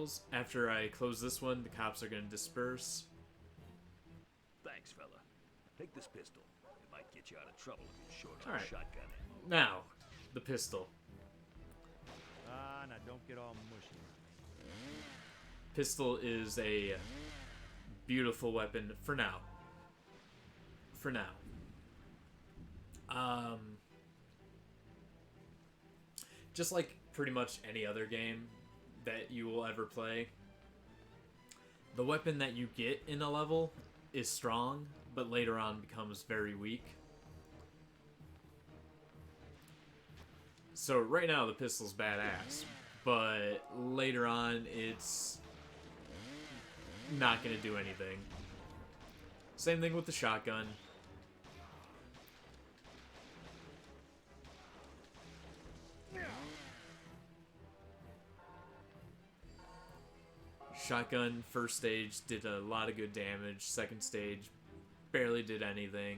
tutorials. After I close this one, the cops are going to disperse. Thanks, fella. Take this pistol. It might get you out of trouble if you're short on All a right. shotgun. Now, the pistol. Now don't get all mushy. Pistol is a beautiful weapon for now. For now. Just like pretty much any other game that you will ever play, the weapon that you get in a level is strong, but later on becomes very weak. So right now the pistol's badass, but later on it's not going to do anything. Same thing with the shotgun. Shotgun, first stage, did a lot of good damage. Second stage, barely did anything.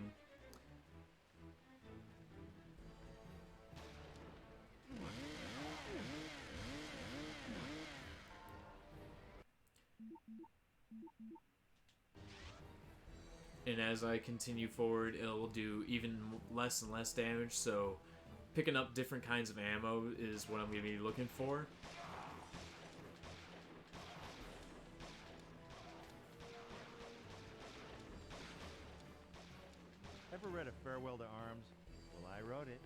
And as I continue forward, it'll do even less and less damage, so picking up different kinds of ammo is what I'm going to be looking for. Ever read A Farewell to Arms? Well, I wrote it.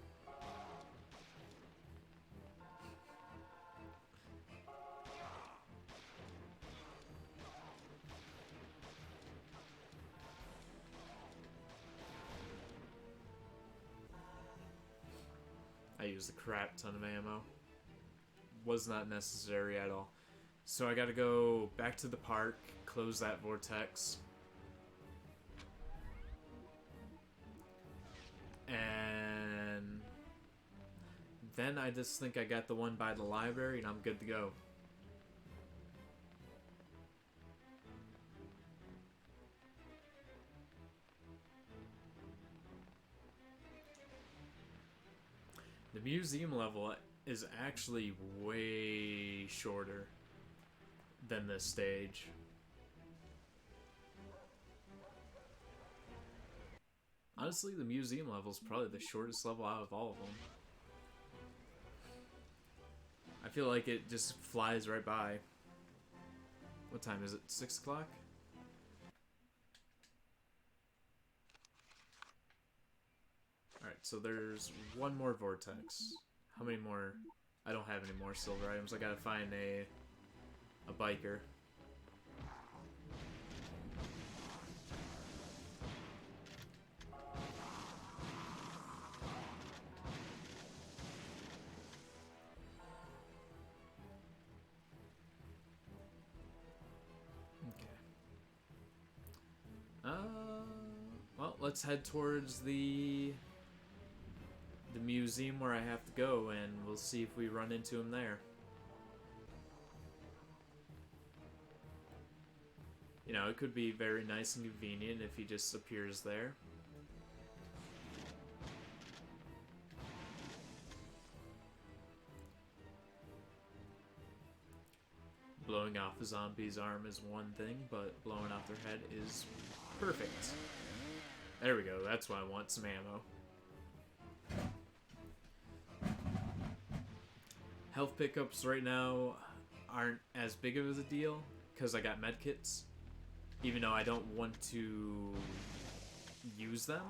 I used a crap ton of ammo. Was not necessary at all. So I gotta go back to the park, close that vortex. And then I just think I got the one by the library and I'm good to go. The museum level is actually way shorter than this stage. Honestly, the museum level is probably the shortest level out of all of them. I feel like it just flies right by. What time is it? 6 o'clock? Alright, so there's one more vortex. How many more? I don't have any more silver items. I gotta find a biker. Okay. Well, let's head towards the museum where I have to go, and we'll see if we run into him there. You know, it could be very nice and convenient if he just appears there. Blowing off a zombie's arm is one thing, but blowing off their head is perfect. There we go, that's why I want some ammo. Health pickups right now aren't as big of a deal because I got medkits, even though I don't want to use them.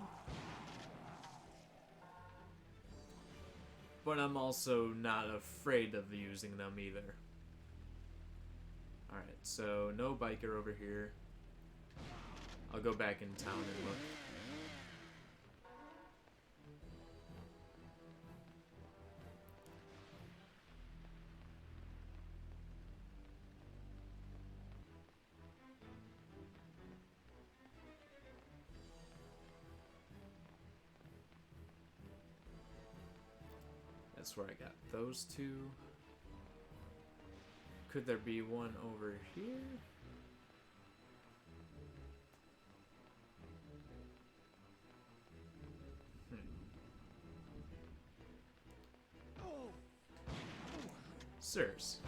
But I'm also not afraid of using them either. Alright, so no biker over here. I'll go back in town and look. That's where I got those two. Could there be one over here? Sirs.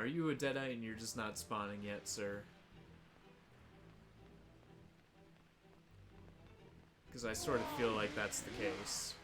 Are you a Deadite and you're just not spawning yet, sir? Because I sort of feel like that's the case.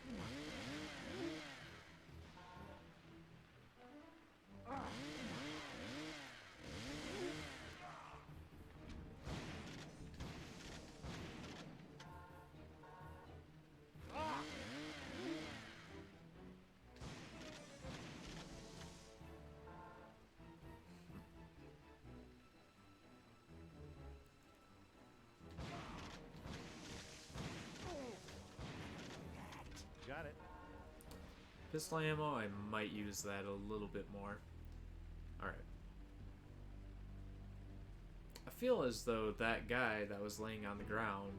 Got it. Pistol ammo, I might use that a little bit more. Alright. I feel as though that guy that was laying on the ground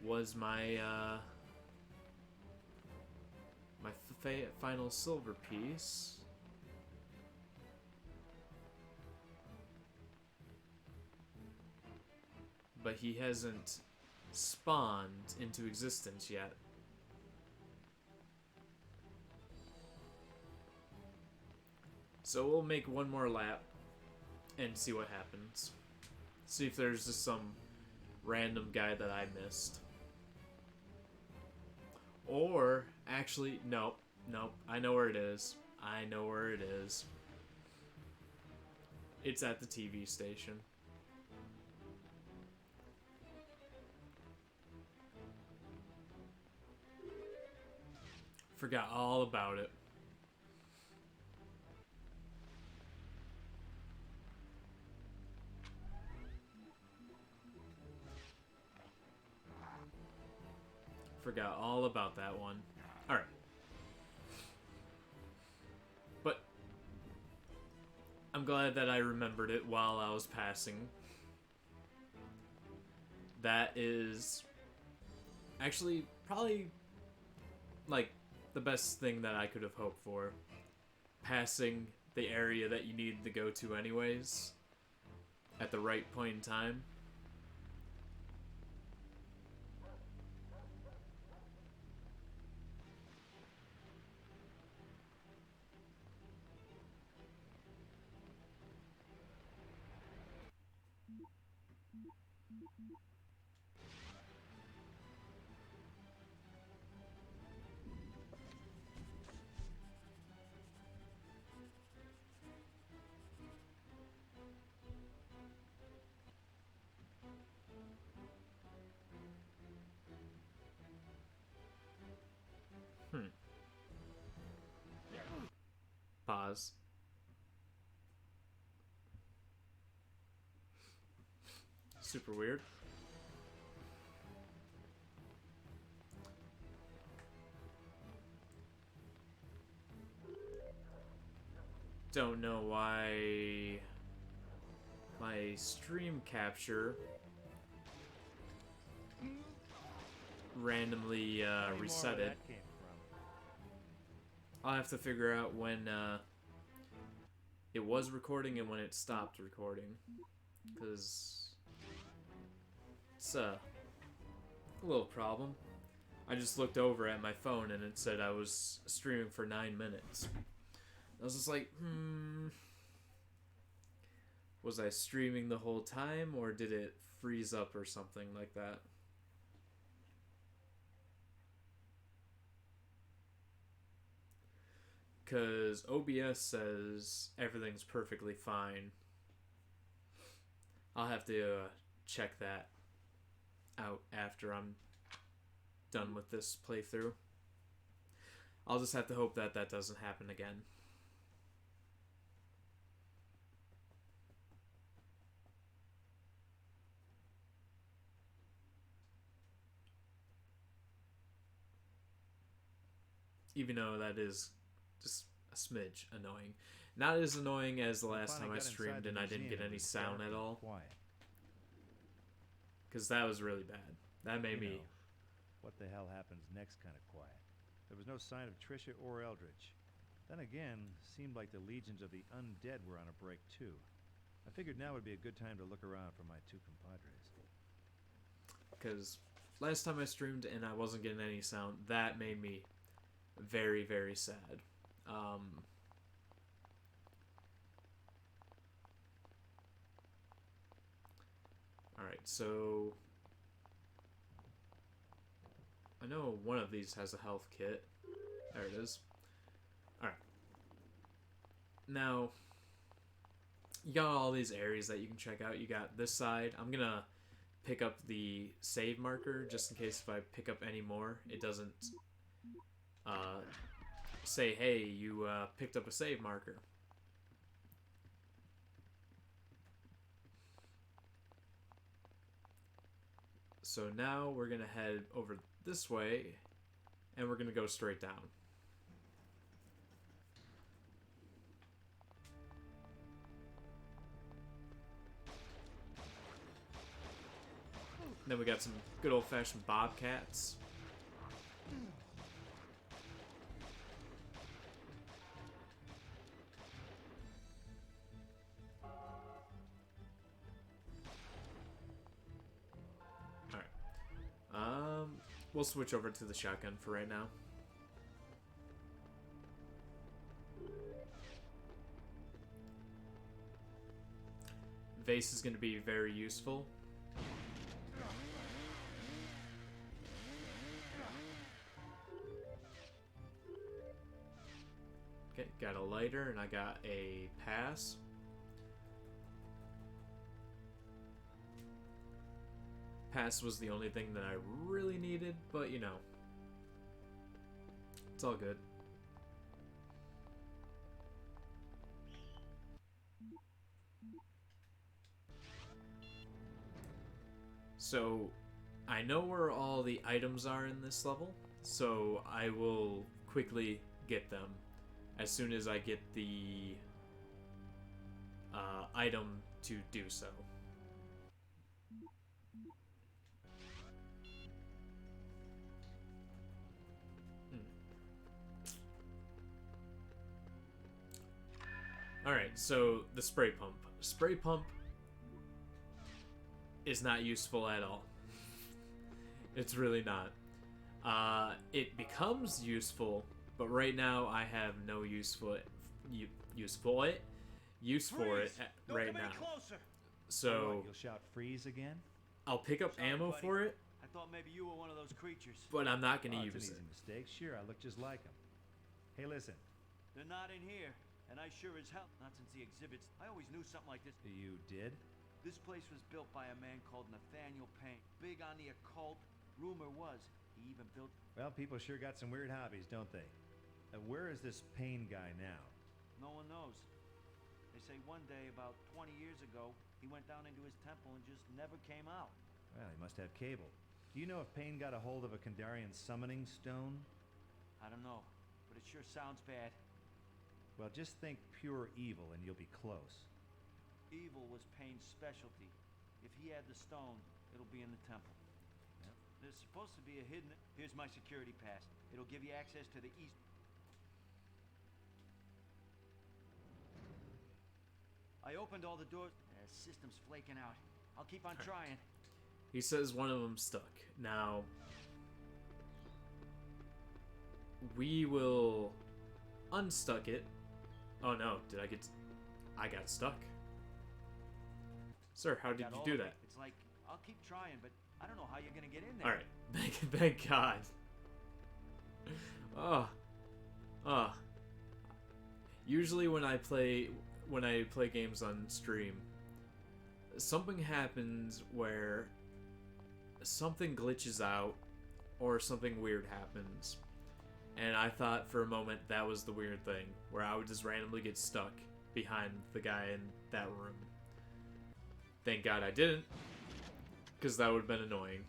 was my, my final silver piece. But he hasn't spawned into existence yet. So we'll make one more lap and see what happens. See if there's just some random guy that I missed. Or, actually, nope, I know where it is. I know where it is. It's at the TV station. Forgot all about it. Forgot all about that one. Alright. But I'm glad that I remembered it while I was passing. That is actually probably like the best thing that I could have hoped for. Passing the area that you need to go to anyways at the right point in time. Pause. Super weird. Don't know why my stream capture randomly reset it. I'll have to figure out when it was recording and when it stopped recording, because it's a little problem. I just looked over at my phone and it said I was streaming for 9 minutes. I was just like, was I streaming the whole time or did it freeze up or something like that? Because OBS says everything's perfectly fine. I'll have to check that out after I'm done with this playthrough. I'll just have to hope that that doesn't happen again. Even though that is just a smidge annoying. Not as annoying as the last time I streamed and I didn't get any sound at all. Because that was really bad. That made me... What the hell happens next kind of quiet? There was no sign of Trisha or Eldritch. Then again, seemed like the legions of the undead were on a break too. I figured now would be a good time to look around for my two compadres. Because last time I streamed and I wasn't getting any sound, that made me very, very sad. Alright, so... I know one of these has a health kit. There it is. Alright. Now, you got all these areas that you can check out. You got this side. I'm gonna pick up the save marker just in case if I pick up any more, it doesn't say, hey, you picked up a save marker. So now we're gonna head over this way and we're gonna go straight down. Then we got some good old-fashioned bobcats. Alright. We'll switch over to the shotgun for right now. Vase is going to be very useful. Okay, got a lighter and I got a pass. Pass was the only thing that I really needed, but you know, it's all good. So, I know where all the items are in this level, so I will quickly get them as soon as I get the item to do so. Alright, so the spray pump. Spray pump is not useful at all. It's really not. It becomes useful, but right now I have no use for it. Use for it right now. So you'll shout freeze again? I'll pick up ammo for it. I thought maybe you were one of those creatures. But I'm not gonna use It's it. an easy mistake. Sure, I look just like them. Hey, listen. They're not in here, and I sure as hell not since the exhibits. I always knew something like this. You did? This place was built by a man called Nathaniel Payne. Big on the occult. Rumor was he even built. Well, people sure got some weird hobbies, don't they? Where is this Payne guy now? No one knows. They say one day about 20 years ago, he went down into his temple and just never came out. Well, he must have cable. Do you know if Payne got a hold of a Kandarian summoning stone? I don't know, but it sure sounds bad. Well, just think pure evil and you'll be close. Evil was Payne's specialty. If he had the stone, it'll be in the temple. Yep. There's supposed to be a hidden... Here's my security pass. It'll give you access to the east... I opened all the doors. The system's flaking out. I'll keep on trying. He says one of them stuck. Now, we will unstuck it. Oh no, did I get... I got stuck. Sir, how did Got you all do of that? it. It's like, I'll keep trying, but I don't know how you're gonna get in there. Alright, thank God. Usually when I play games on stream, something happens where something glitches out or something weird happens. And I thought for a moment that was the weird thing, where I would just randomly get stuck behind the guy in that room. Thank God I didn't, because that would have been annoying.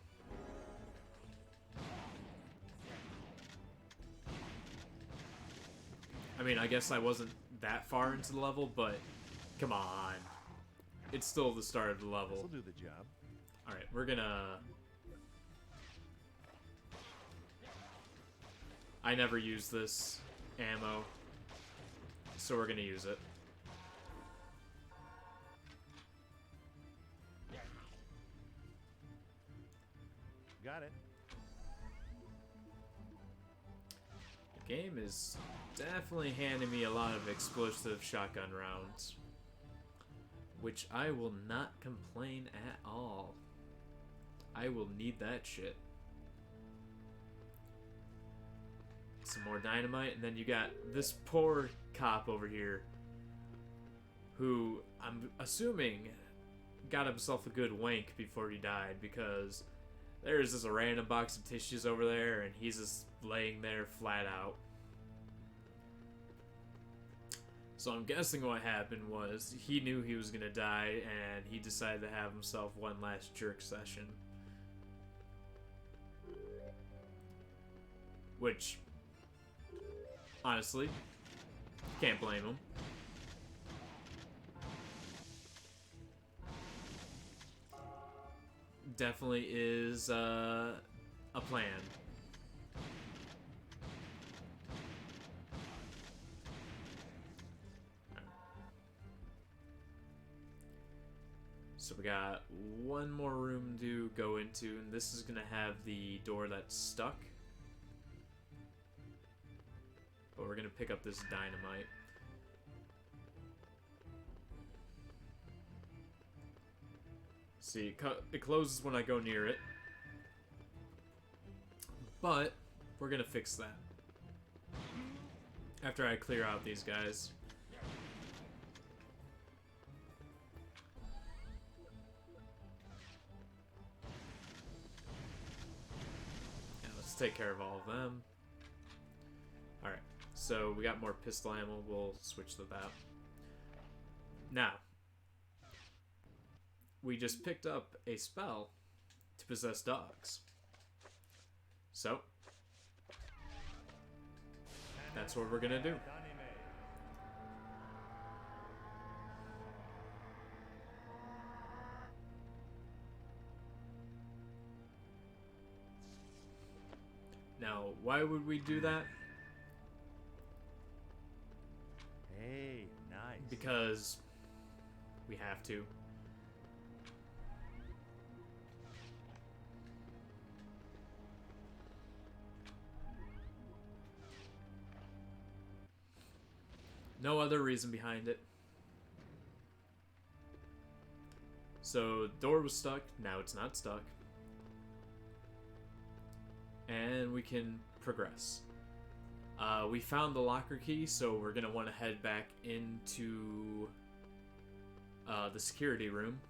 I mean, I guess I wasn't that far into the level, but come on. It's still the start of the level. This'll do the job. Alright, we're gonna... I never use this ammo, so we're gonna use it. Got it. The game is definitely handing me a lot of explosive shotgun rounds, which I will not complain at all. I will need that shit. Some more dynamite, and then you got this poor cop over here who I'm assuming got himself a good wank before he died, because there's just a random box of tissues over there and he's just laying there flat out. So I'm guessing what happened was he knew he was gonna die and he decided to have himself one last jerk session. Which, honestly, can't blame him. Definitely is a plan. So we got one more room to go into, and this is gonna have the door that's stuck. But we're gonna pick up this dynamite. See, it closes when I go near it. But we're gonna fix that after I clear out these guys. Yeah, let's take care of all of them. Alright, so we got more pistol ammo. We'll switch to that. Now, we just picked up a spell to possess dogs. So, that's what we're gonna do. Now, why would we do that? Hey, nice. Because we have to. No other reason behind it. So, door was stuck. Now it's not stuck. And we can progress. We found the locker key, so we're going to want to head back into the security room.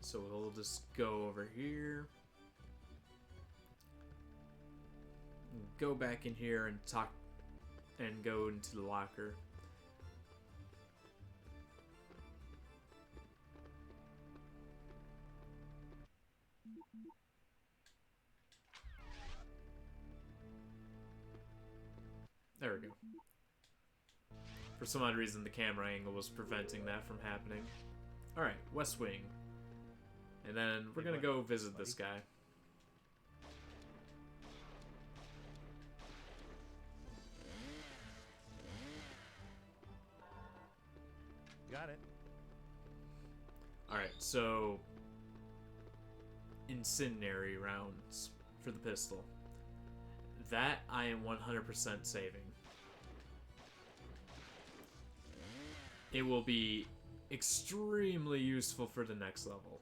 So we'll just go over here. Go back in here and talk and go into the locker. There we go. For some odd reason, the camera angle was preventing that from happening. Alright, West Wing. And then we're gonna go visit this guy. Got it. Alright, so incendiary rounds for the pistol. That I am 100% saving. It will be extremely useful for the next level.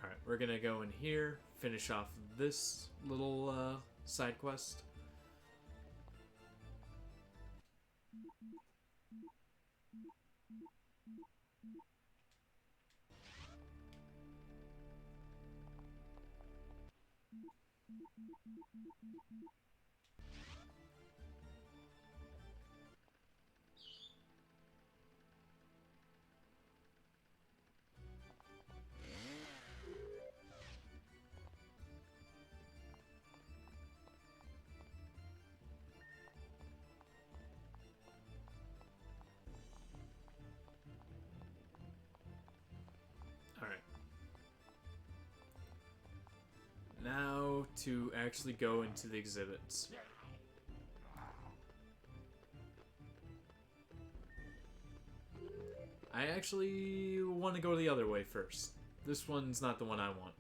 Alright, we're gonna go in here, finish off this little side quest. Alright. Now to actually go into the exhibits. I actually want to go the other way first. This one's not the one I want.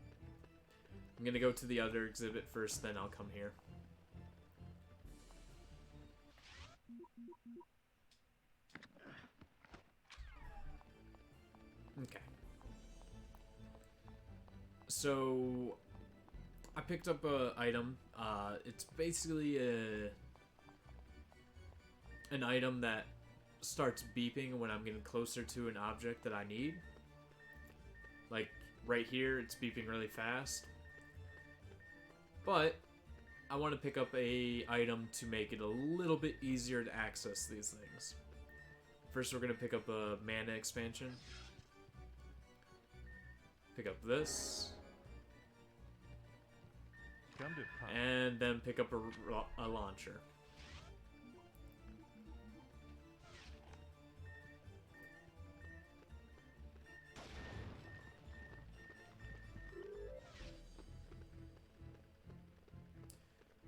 I'm gonna go to the other exhibit first, then I'll come here. Okay. So I picked up a item. It's basically an item that starts beeping when I'm getting closer to an object that I need. Like right here, it's beeping really fast. But I want to pick up a item to make it a little bit easier to access these things. First, we're going to pick up a mana expansion. Pick up this. Come to pop. And then pick up a launcher.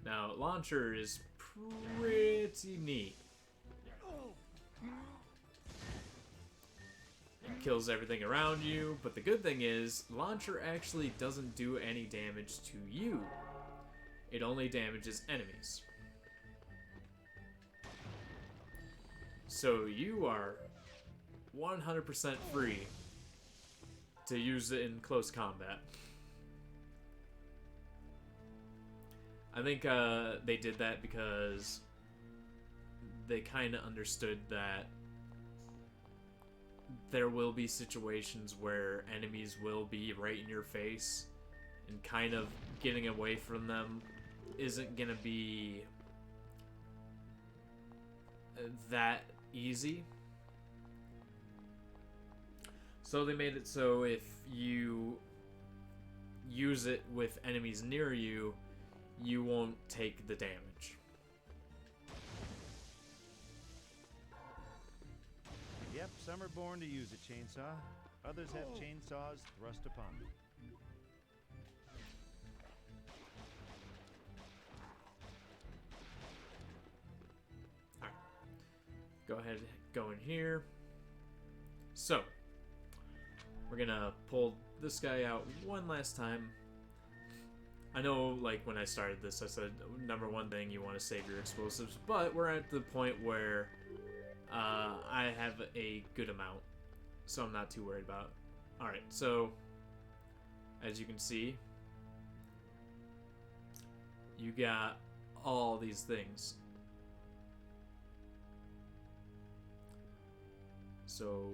Now, launcher is pretty neat. It kills everything around you, but the good thing is, launcher actually doesn't do any damage to you. It only damages enemies. So you are 100% free to use it in close combat. I think they did that because they kind of understood that there will be situations where enemies will be right in your face, and kind of getting away from them isn't gonna be that easy. So they made it so if you use it with enemies near you, you won't take the damage. Yep, some are born to use a chainsaw. Others have chainsaws thrust upon them. Alright. Go ahead, go in here. So, we're gonna pull this guy out one last time. I know, like, when I started this, I said, number one thing, you want to save your explosives, but we're at the point where I have a good amount, so I'm not too worried about it. Alright, so, as you can see, you got all these things. So,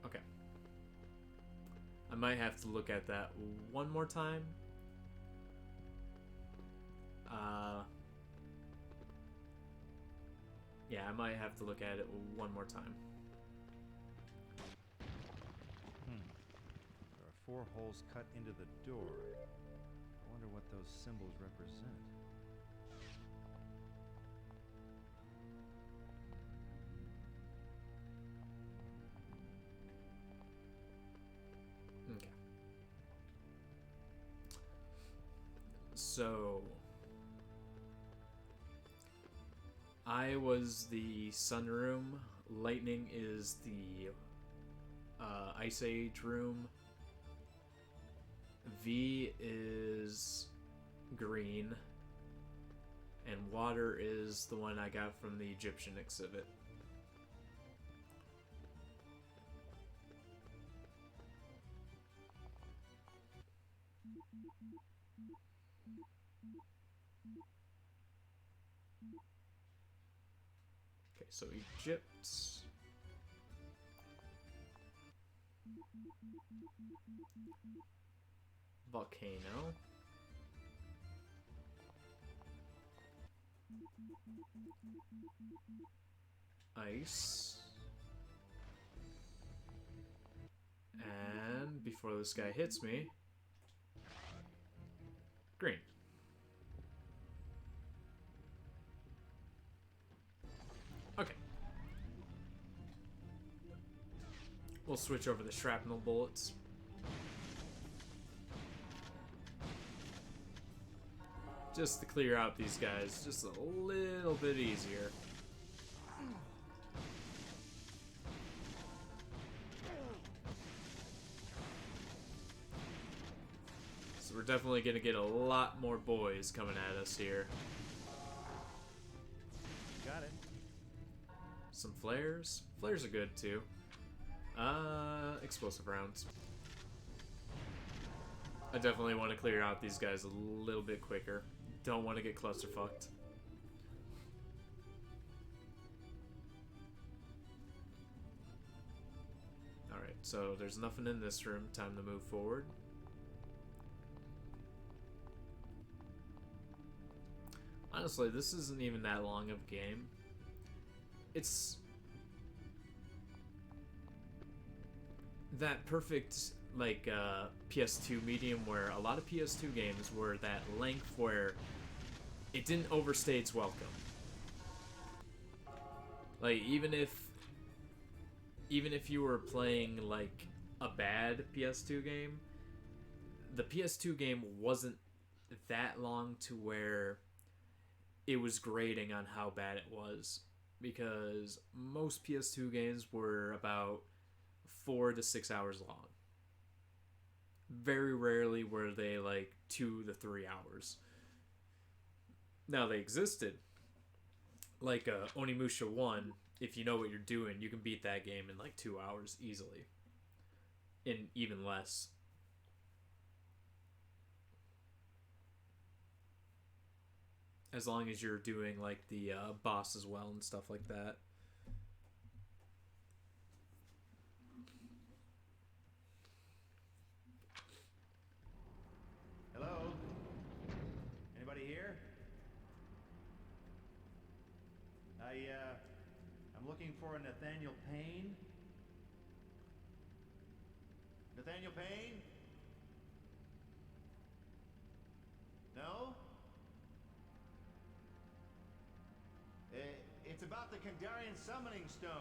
okay. I might have to look at that one more time. Yeah, I might have to look at it one more time. There are 4 holes cut into the door. I wonder what those symbols represent. Okay. So, I was the sunroom. Lightning is the Ice Age room. V is green. And water is the one I got from the Egyptian exhibit. Okay, so Egypt. Volcano. Ice. And before this guy hits me, green. Okay. We'll switch over the shrapnel bullets. Just to clear out these guys just a little bit easier. So we're definitely gonna get a lot more boys coming at us here. Got it. Some flares. Flares are good too. Explosive rounds. I definitely want to clear out these guys a little bit quicker. Don't want to get clusterfucked. Alright, so there's nothing in this room. Time to move forward. Honestly, this isn't even that long of a game. It's that perfect, like, PS2 medium where a lot of PS2 games were that length where it didn't overstay its welcome. Like, even if you were playing, like, a bad PS2 game, the PS2 game wasn't that long to where it was grading on how bad it was, because most PS2 games were about 4 to 6 hours long. Very rarely were they like 2 to 3 hours. Now, they existed. Like Onimusha 1, if you know what you're doing, you can beat that game in like 2 hours easily. In even less. As long as you're doing like the boss as well and stuff like that. Hello? Anybody here? I'm looking for a Nathaniel Payne. Nathaniel Payne? No? It's about the Kandarian summoning stone.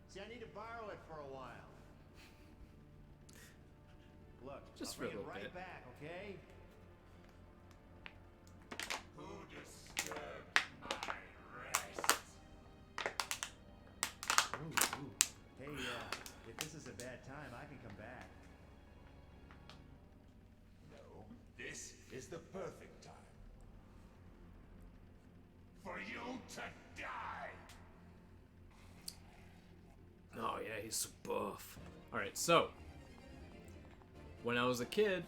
See, I need to borrow it for a while. Look, Just I'll bring for a it little right bit. back, okay? Who disturbed my rest? Ooh. Hey, if this is a bad time, I can come back. No, this is the perfect time. For you to die! Oh yeah, he's so buff. Alright, so when I was a kid,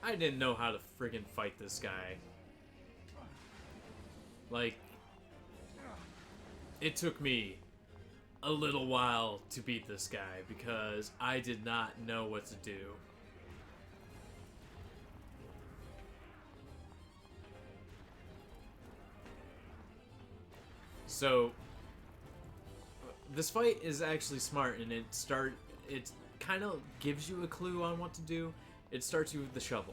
I didn't know how to friggin' fight this guy. Like, it took me a little while to beat this guy because I did not know what to do. So this fight is actually smart, and it kind of gives you a clue on what to do. It starts you with the shovel.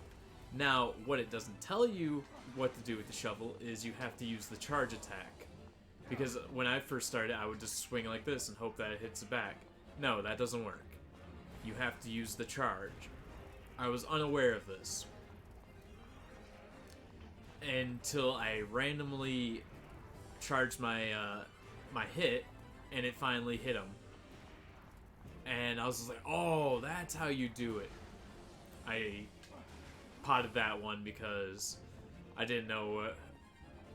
Now, what it doesn't tell you what to do with the shovel is you have to use the charge attack. Because when I first started, I would just swing like this and hope that it hits the back. No, that doesn't work. You have to use the charge. I was unaware of this until I randomly charged my my hit, and it finally hit him. And I was just like, oh, that's how you do it. I potted that one because I didn't know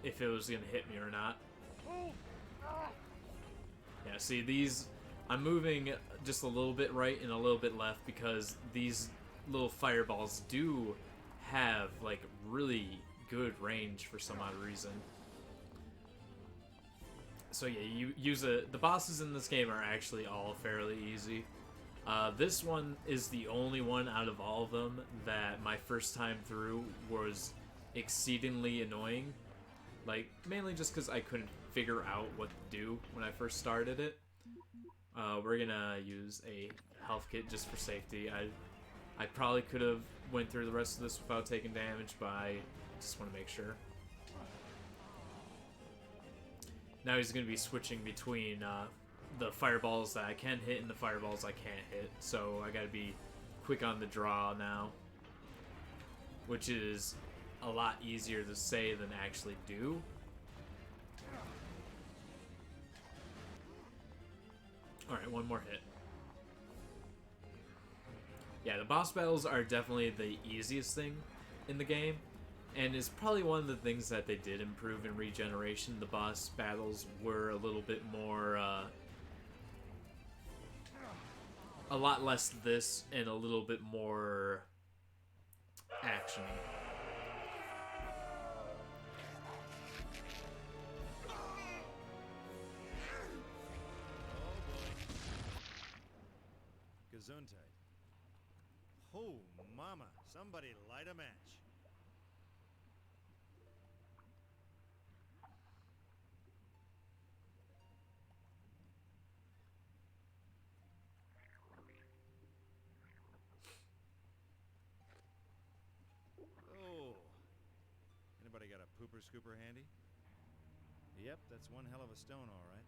if it was going to hit me or not. Yeah, see, these... I'm moving just a little bit right and a little bit left because these little fireballs do have, like, really good range for some odd reason. So yeah, you use the bosses in this game are actually all fairly easy. This one is the only one out of all of them that my first time through was exceedingly annoying. Like, mainly just because I couldn't figure out what to do when I first started it. We're gonna use a health kit just for safety. I probably could have went through the rest of this without taking damage, but I just want to make sure. Now he's going to be switching between the fireballs that I can hit and the fireballs I can't hit. So I got to be quick on the draw now. Which is a lot easier to say than actually do. Alright, one more hit. Yeah, the boss battles are definitely the easiest thing in the game. And it's probably one of the things that they did improve in Regeneration. The boss battles were a little bit more, a lot less this and a little bit more action. Gesundheit. Oh, mama. Somebody light a match. Oh. Anybody got a pooper scooper handy? Yep, that's one hell of a stone, all right.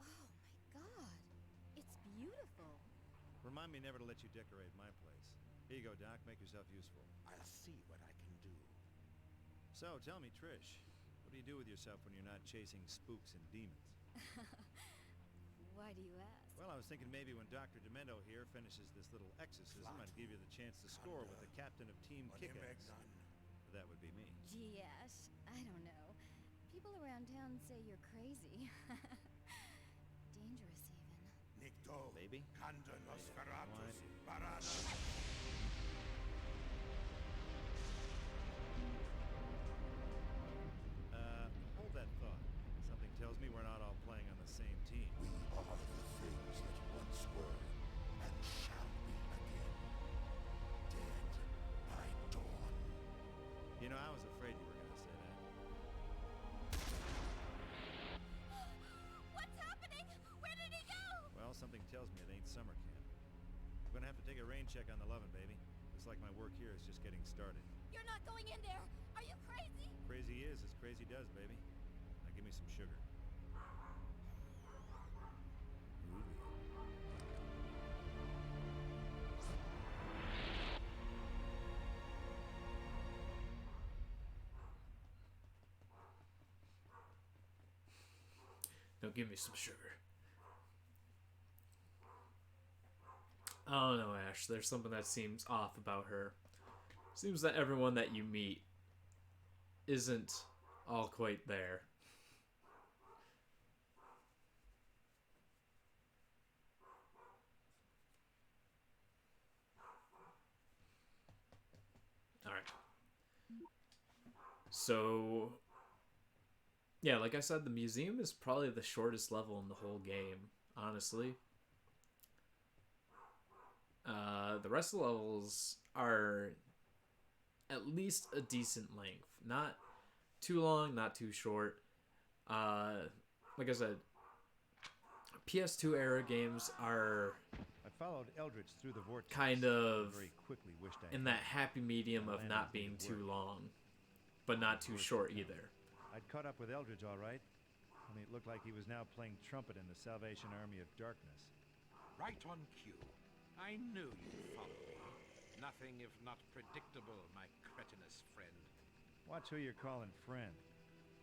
Oh my god. It's beautiful. Remind me never to let you decorate my place. Here you go, Doc. Make yourself useful. I'll see what I can do. So, tell me, Trish, what do you do with yourself when you're not chasing spooks and demons? Why do you ask? Well, I was thinking maybe when Dr. Demento here finishes this little exorcism, I'd give you the chance to score with the captain of Team Kick-Ass. That would be me. Gee, Ash, I don't know. People around town say you're crazy. Dangerous, even. Nikto, Maybe. Kanda Nosferatus, Quiet. Barada. Hold that thought. Something tells me we're not all playing on the same team. We are the things that once were and shall be again. Dead by dawn. You know, I was afraid you were going to say that. What's happening? Where did he go? Well, something tells me it ain't summer camp. I'm going to have to take a rain check on the Lovin', baby. Looks like my work here is just getting started. You're not going in there. Are you crazy? Crazy is as crazy does, baby. Now give me some sugar. Now give me some sugar. Oh no, Ash, there's something that seems off about her. Seems that everyone that you meet isn't all quite there. Alright. So, yeah, like I said, the museum is probably the shortest level in the whole game, honestly. The rest of the levels are at least a decent length. Not too long, not too short. Like I said, PS2 era games are I followed Eldritch through the vortex. kind of Very quickly wished I in had. that happy medium of not being too long, but not too short either. I'd caught up with Eldritch all right. I mean, it looked like he was now playing trumpet in the Salvation Army of Darkness. Right on cue. I knew you'd follow me. Nothing if not predictable, my cretinous friend. Watch who you're calling friend.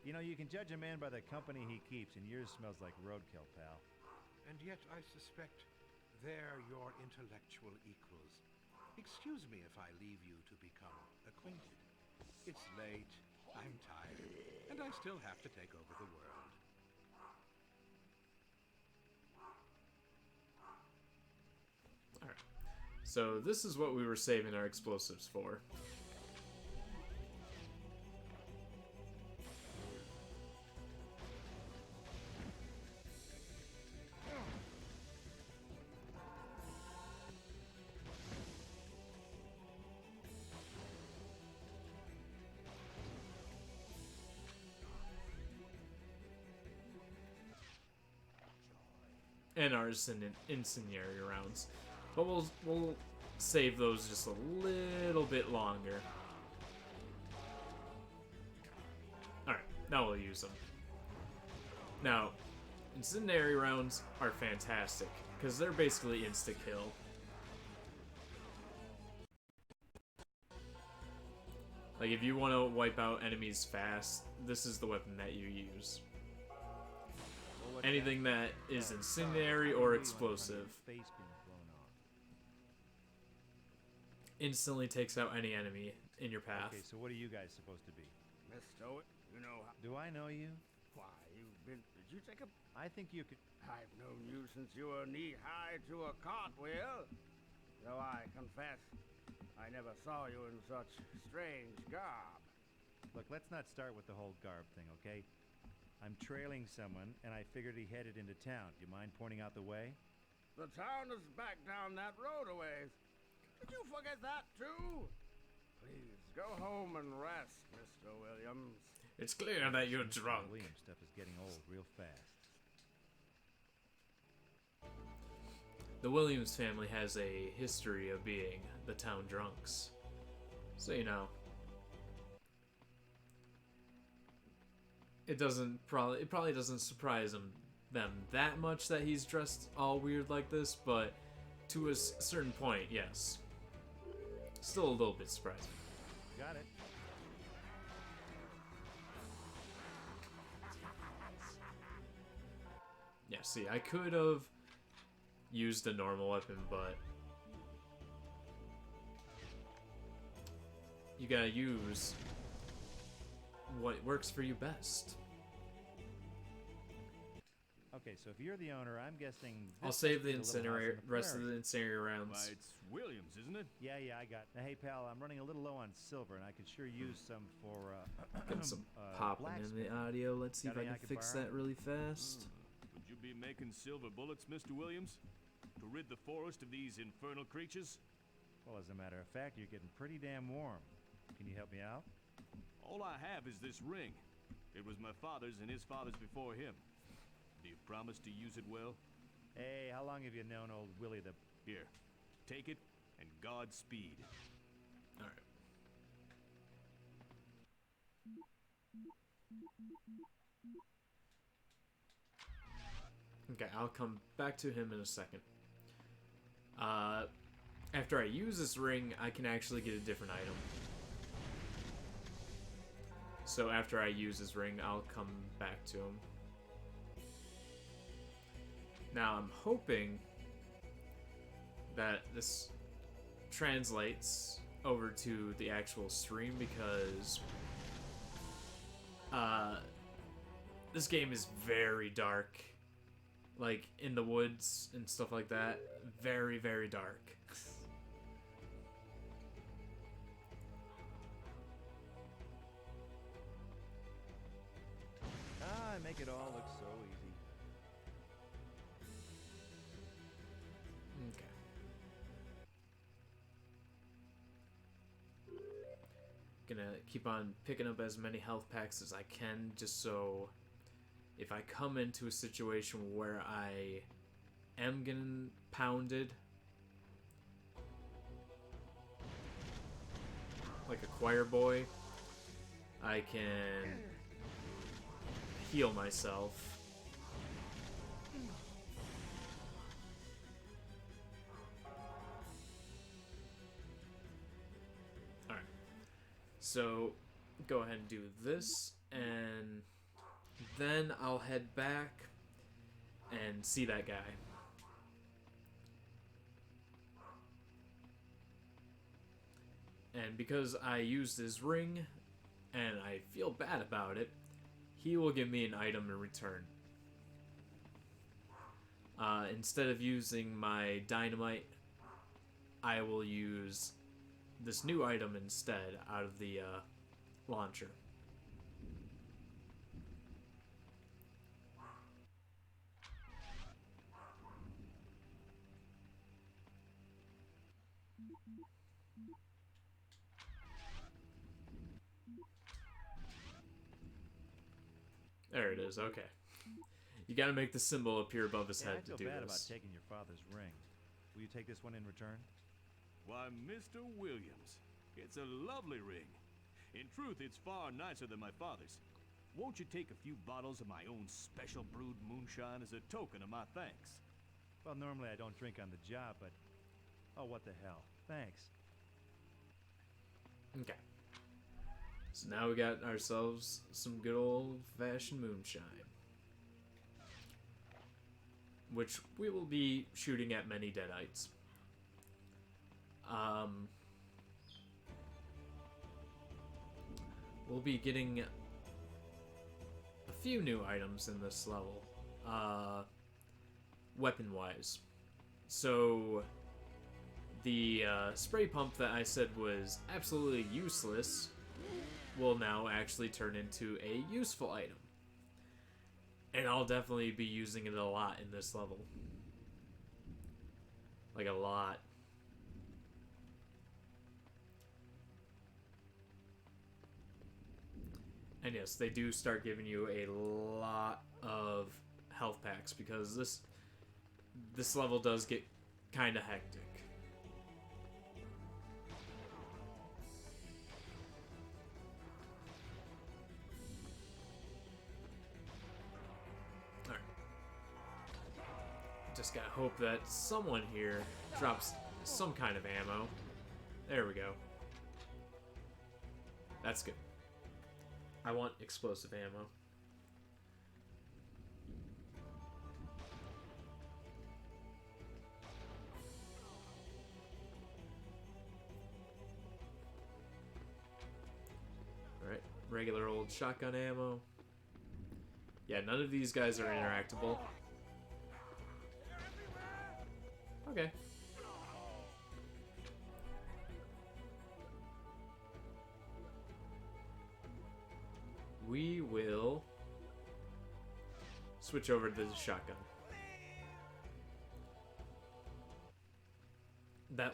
You know, you can judge a man by the company he keeps, and yours smells like roadkill, pal. And yet I suspect they're your intellectual equals. Excuse me if I leave you to become acquainted. It's late, I'm tired, and I still have to take over the world. Alright. So this is what we were saving our explosives for. And our incendiary rounds. But we'll save those just a little bit longer. Alright, now we'll use them. Now, incendiary rounds are fantastic, because they're basically insta-kill. Like, if you want to wipe out enemies fast, this is the weapon that you use. Anything that is incendiary or explosive. instantly takes out any enemy in your path. Okay, so what are you guys supposed to be? Mr. You know how... Do I know you? Why, you've been... Did you take a... I think you could... I've known you since you were knee-high to a cartwheel. Though I confess, I never saw you in such strange garb. Look, let's not start with the whole garb thing, okay? I'm trailing someone, and I figured he headed into town. Do you mind pointing out the way? The town is back down that road a ways. Did you forget that, too? Please, go home and rest, Mr. Williams. It's clear that you're drunk. William stuff is getting old real fast. The Williams family has a history of being the town drunks. So, you know. It probably doesn't surprise them that much that he's dressed all weird like this, but to a certain point, yes. Still a little bit surprising. Got it. Yeah, see, I could have used a normal weapon, but you gotta use what works for you best. Okay, so if you're the owner, I'm guessing... I'll save the rest of the incendiary rounds. Why, it's Williams, isn't it? Yeah, I got... Now, hey, pal, I'm running a little low on silver, and I could sure use some for, Get some popping in the audio. Let's see Got if I any can I can fix borrow? that really fast. Would you be making silver bullets, Mr. Williams? To rid the forest of these infernal creatures? Well, as a matter of fact, you're getting pretty damn warm. Can you help me out? All I have is this ring. It was my father's and his father's before him. Do you promise to use it well? Hey, how long have you known old Willie the... Here, take it, and Godspeed. Alright. Okay, I'll come back to him in a second. After I use this ring, I can actually get a different item. So after I use this ring, I'll come back to him. Now I'm hoping that this translates over to the actual stream because this game is very dark. Like in the woods and stuff like that. Very, very dark. I make it all look so easy. Okay. Gonna keep on picking up as many health packs as I can, just so if I come into a situation where I am getting pounded, like a choir boy, I can heal myself. Alright. So, go ahead and do this, and then I'll head back and see that guy. And because I used his ring, and I feel bad about it, he will give me an item in return. Instead of using my dynamite, I will use this new item instead out of the launcher. There it is, okay. You gotta make the symbol appear above his Yeah, head I feel to do bad about this. taking your father's ring. Will you take this one in return? Why, Mr. Williams, it's a lovely ring. In truth, it's far nicer than my father's. Won't you take a few bottles of my own special brewed moonshine as a token of my thanks? Well, normally I don't drink on the job, but... Oh, what the hell. Thanks. Okay. So now we got ourselves some good old-fashioned moonshine. Which we will be shooting at many deadites. we'll be getting a few new items in this level, weapon-wise. So, the spray pump that I said was absolutely useless will now actually turn into a useful item. And I'll definitely be using it a lot in this level. Like, a lot. And yes, they do start giving you a lot of health packs because this level does get kind of hectic. Alright. Just gotta hope that someone here drops some kind of ammo. There we go. That's good. I want explosive ammo. Alright, regular old shotgun ammo. Yeah, none of these guys are interactable. Okay. We will switch over to the shotgun. That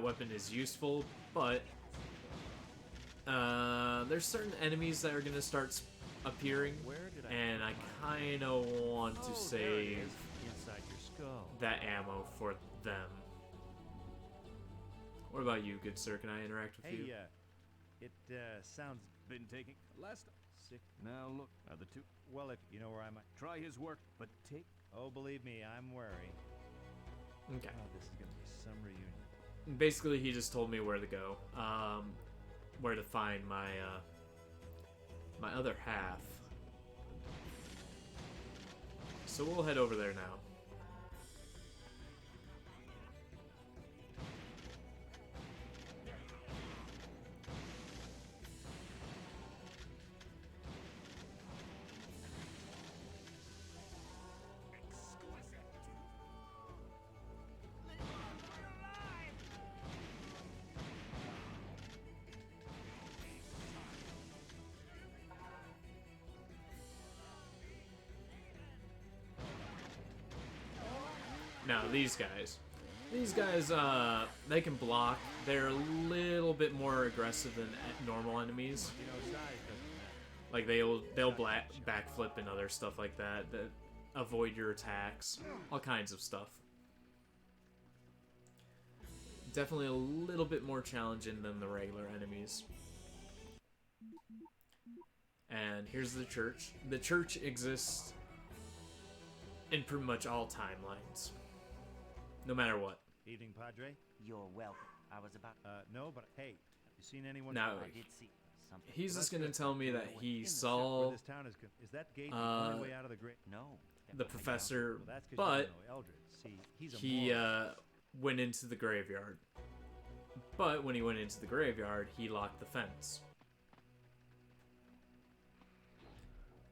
weapon is useful, but there's certain enemies that are gonna start appearing, and I kind of want to save Inside your skull. that ammo for them. What about you, good sir? Can I interact with you? It sounds Been taking last sick. Now look, other two. Well, if you know where I'm at. Try his work, but take. Oh, believe me, I'm wary. Okay. Oh, this is gonna be some reunion. Basically, he just told me where to go, where to find my my other half. So we'll head over there now. Now, these guys, they can block. They're a little bit more aggressive than normal enemies. You know, size doesn't matter. Like they'll backflip and other stuff like that avoid your attacks, all kinds of stuff. Definitely a little bit more challenging than the regular enemies. And here's the church. The church exists in pretty much all timelines. No matter what. Evening, Padre. You're welcome. I was about. No, but hey, have you seen anyone? Now, I did see something. he's Well, just that's gonna good. tell me that he Where saw this town is that gate the only way out of the great? No. the professor, Well, that's 'cause but you don't know Eldred. See, he's a he moron. went into the graveyard. But when he went into the graveyard, he locked the fence.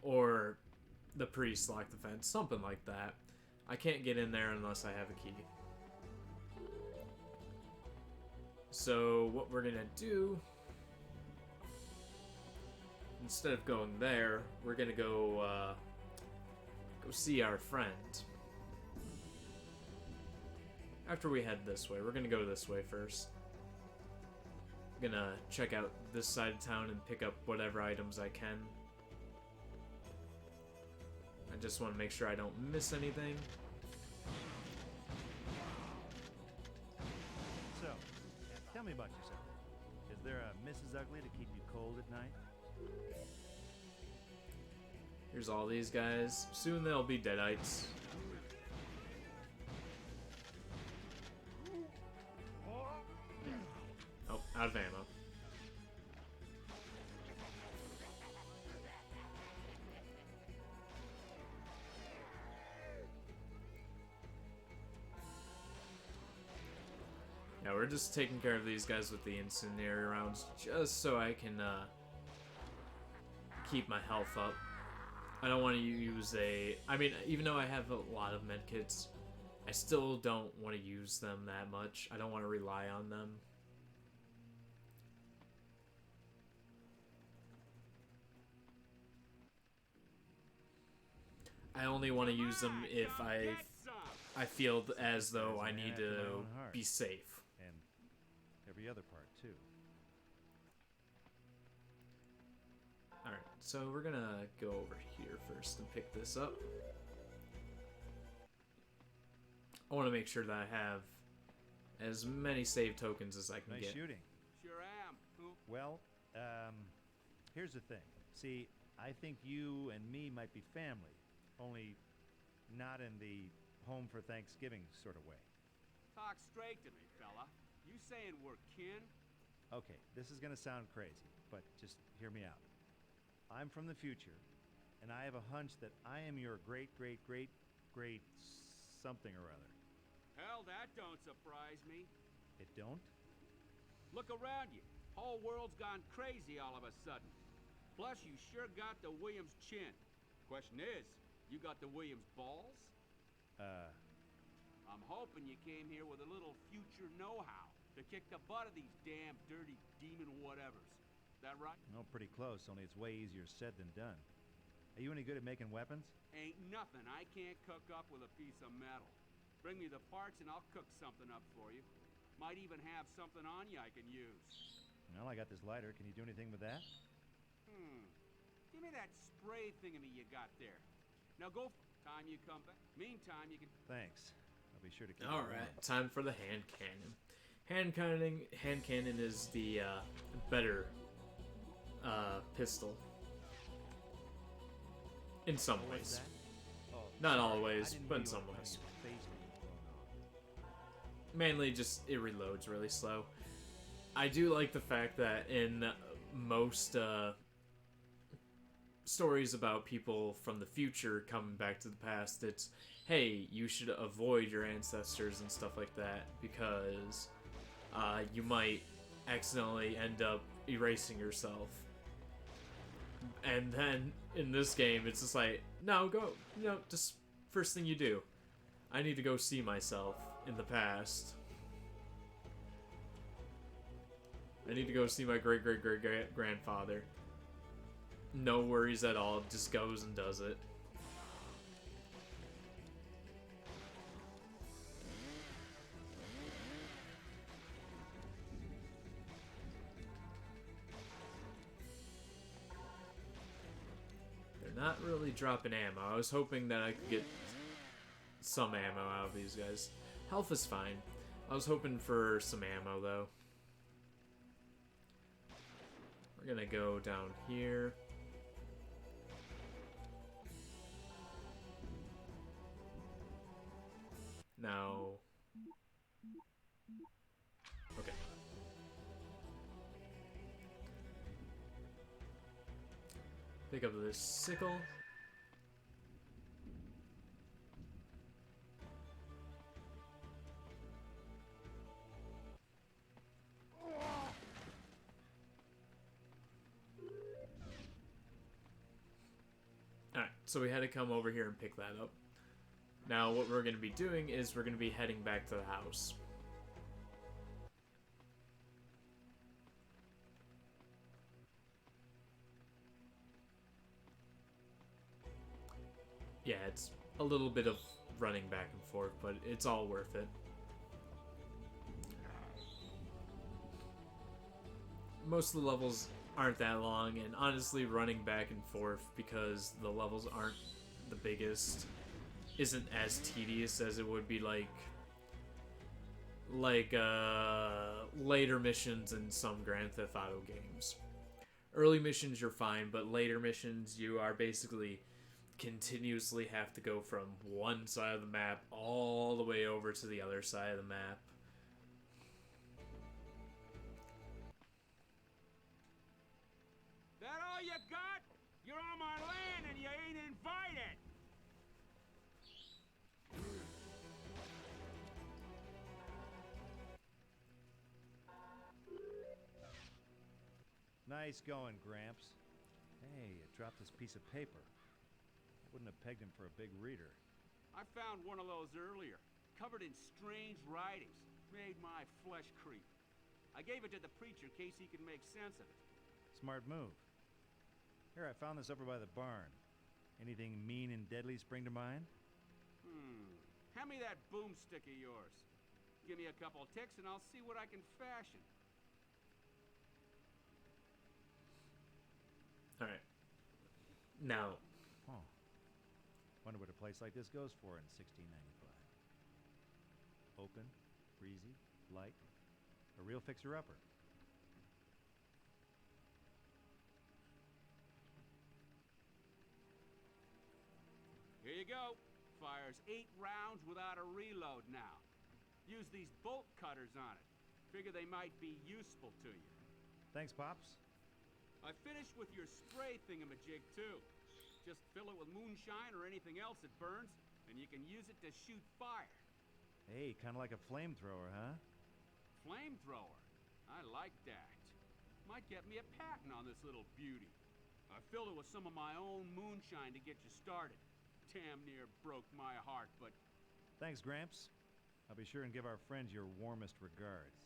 Or the priest locked the fence, something like that. I can't get in there unless I have a key. So what we're gonna do, instead of going there, we're gonna go go see our friend. After we head this way, we're gonna go this way first. I'm gonna check out this side of town and pick up whatever items I can. I just want to make sure I don't miss anything. So, tell me about yourself. Is there a Mrs. Ugly to keep you cold at night? Here's all these guys. Soon they'll be deadites. Oh, out of ammo. Yeah, we're just taking care of these guys with the incendiary rounds, just so I can keep my health up. I don't want to use a... I mean, even though I have a lot of medkits, I still don't want to use them that much. I don't want to rely on them. I only want to use them if I feel as though I need to be safe. And every other part, too. Alright, so we're gonna go over here first and pick this up. I want to make sure that I have as many save tokens as I can Nice get. shooting. Sure am. Well, here's the thing. See, I think you and me might be family, only not in the home for Thanksgiving sort of way. Talk straight to me, fella. You saying we're kin? Okay, this is gonna sound crazy, but just hear me out. I'm from the future, and I have a hunch that I am your great something or other. Hell, that don't surprise me. It don't? Look around you. Whole world's gone crazy all of a sudden. Plus, you sure got the Williams chin. Question is, you got the Williams balls? I'm hoping you came here with a little future know-how to kick the butt of these damn dirty demon whatevers. That right? No, pretty close, only it's way easier said than done. Are you any good at making weapons? Ain't nothing I can't cook up with a piece of metal. Bring me the parts and I'll cook something up for you. Might even have something on you I can use. Well, I got this lighter. Can you do anything with that? Give me that spray thingamy you got there. Now go time you come back. Meantime, you can... Thanks. I'll be sure to keep Alright, time for the hand cannon. Hand cannon is the better pistol. In some ways. Not always, but in some ways. Mainly just it reloads really slow. I do like the fact that in most stories about people from the future coming back to the past, it's, hey, you should avoid your ancestors and stuff like that because you might accidentally end up erasing yourself. And then in this game, it's just like, no, go, just first thing you do. I need to go see myself in the past. I need to go see my great-great-great-grandfather. No worries at all, just goes and does it. They're not really dropping ammo. I was hoping that I could get some ammo out of these guys. Health is fine. I was hoping for some ammo, though. We're gonna go down here. Now... Okay. Pick up this sickle. Alright, so we had to come over here and pick that up. Now what we're going to be doing is we're going to be heading back to the house. Yeah, it's a little bit of running back and forth, but it's all worth it. Most of the levels aren't that long, and honestly running back and forth because the levels aren't the biggest isn't as tedious as it would be like later missions in some Grand Theft Auto games. Early missions you're fine, but later missions you are basically continuously have to go from one side of the map all the way over to the other side of the map. That all you got? You're on my land and you ain't invited! Nice going, Gramps. Hey, it dropped this piece of paper. I wouldn't have pegged him for a big reader. I found one of those earlier, covered in strange writings. Made my flesh creep. I gave it to the preacher in case he could make sense of it. Smart move. Here, I found this over by the barn. Anything mean and deadly spring to mind? Hand me that boomstick of yours. Give me a couple ticks and I'll see what I can fashion. Alright. Now, Oh. Wonder what a place like this goes for in 1695. Open, breezy, light. A real fixer-upper. Here you go. Fires 8 rounds without a reload now. Use these bolt cutters on it. Figure they might be useful to you. Thanks, Pops. I finished with your spray thingamajig too. Just fill it with moonshine or anything else that burns, and you can use it to shoot fire. Hey, kind of like a flamethrower, huh? Flamethrower. I like that. Might get me a patent on this little beauty. I filled it with some of my own moonshine to get you started. Damn near broke my heart, but... Thanks, Gramps. I'll be sure and give our friends your warmest regards.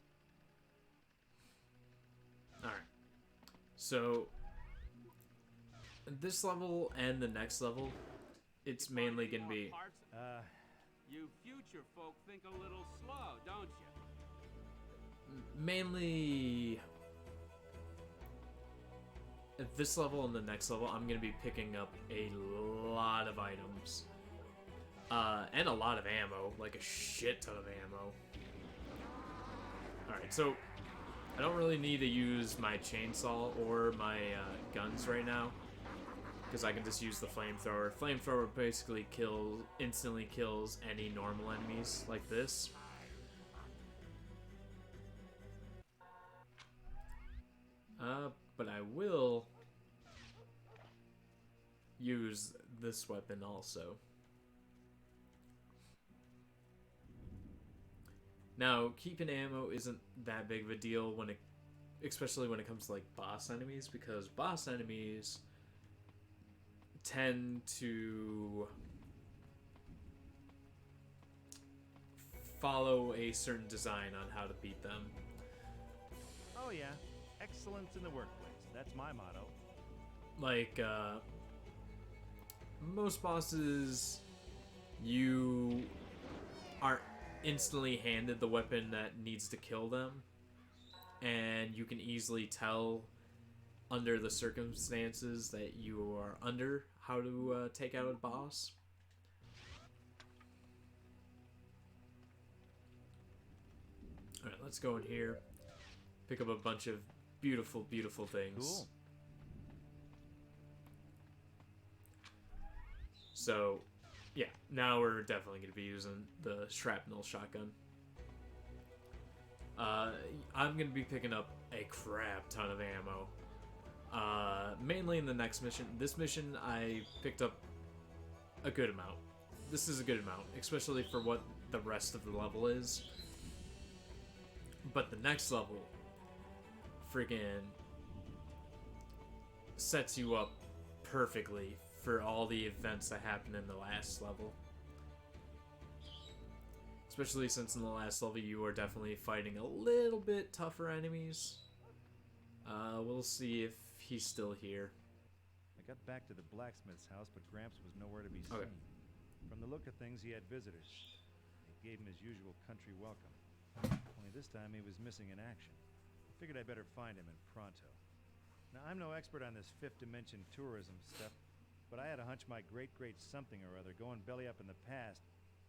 alright. So, this level and the next level, it's mainly going to be... You future folk think a little slow, don't you? Mainly... At this level and the next level, I'm going to be picking up a lot of items. And a lot of ammo, like a shit ton of ammo. Alright, so I don't really need to use my chainsaw or my guns right now, because I can just use the flamethrower. Flamethrower basically instantly kills any normal enemies like this. But I will use this weapon also. Now, keeping ammo isn't that big of a deal especially when it comes to like boss enemies, because boss enemies tend to follow a certain design on how to beat them. Oh, yeah. Excellence in the workplace. That's my motto. Like, most bosses, you are instantly handed the weapon that needs to kill them, and you can easily tell under the circumstances that you are under how to take out a boss. Alright, let's go in here, pick up a bunch of beautiful, beautiful things. Cool. So, yeah, now we're definitely going to be using the shrapnel shotgun. I'm going to be picking up a crap ton of ammo. Mainly in the next mission. This mission, I picked up a good amount. This is a good amount, especially for what the rest of the level is. But the next level friggin' sets you up perfectly for all the events that happened in the last level. Especially since in the last level you are definitely fighting a little bit tougher enemies. We'll see if he's still here. I got back to the blacksmith's house, but Gramps was nowhere to be seen. Okay. From the look of things, he had visitors. They gave him his usual country welcome. Only this time he was missing in action. I figured I'd better find him in pronto. Now, I'm no expert on this fifth dimension tourism stuff, but I had a hunch my great something or other going belly up in the past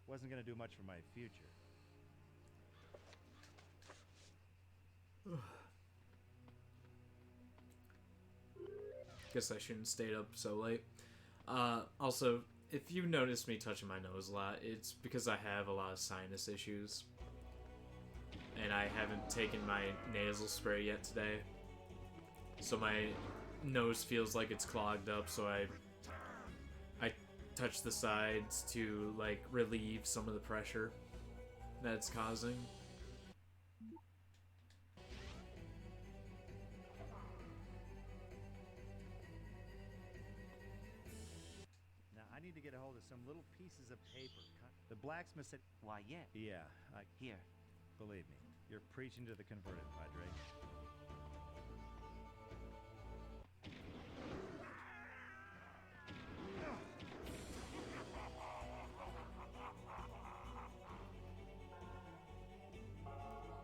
wasn't going to do much for my future. Guess I shouldn't stayed up so late. Also, if you notice me touching my nose a lot, it's because I have a lot of sinus issues. And I haven't taken my nasal spray yet today. So my nose feels like it's clogged up, so I touch the sides to, like, relieve some of the pressure that it's causing. pieces of paper. The blacksmith said... Why, yeah. Yeah, Here. believe me. You're preaching to the converted, Padre.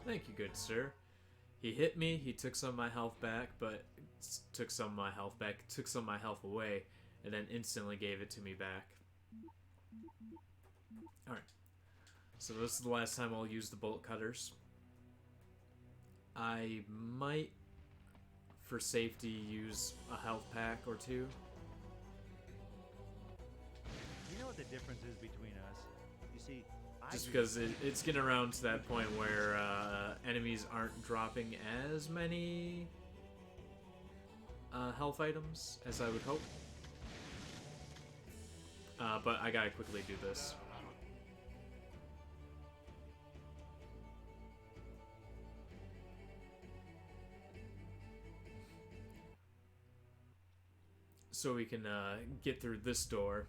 Thank you, good sir. He hit me, he took some of my health back, but took some of my health away, and then instantly gave it to me back. Alright. So this is the last time I'll use the bolt cutters. I might, for safety, use a health pack or two. You know what the difference is between us? You see, Just because it's getting around to that point where enemies aren't dropping as many health items as I would hope. But I gotta quickly do this. So we can get through this door.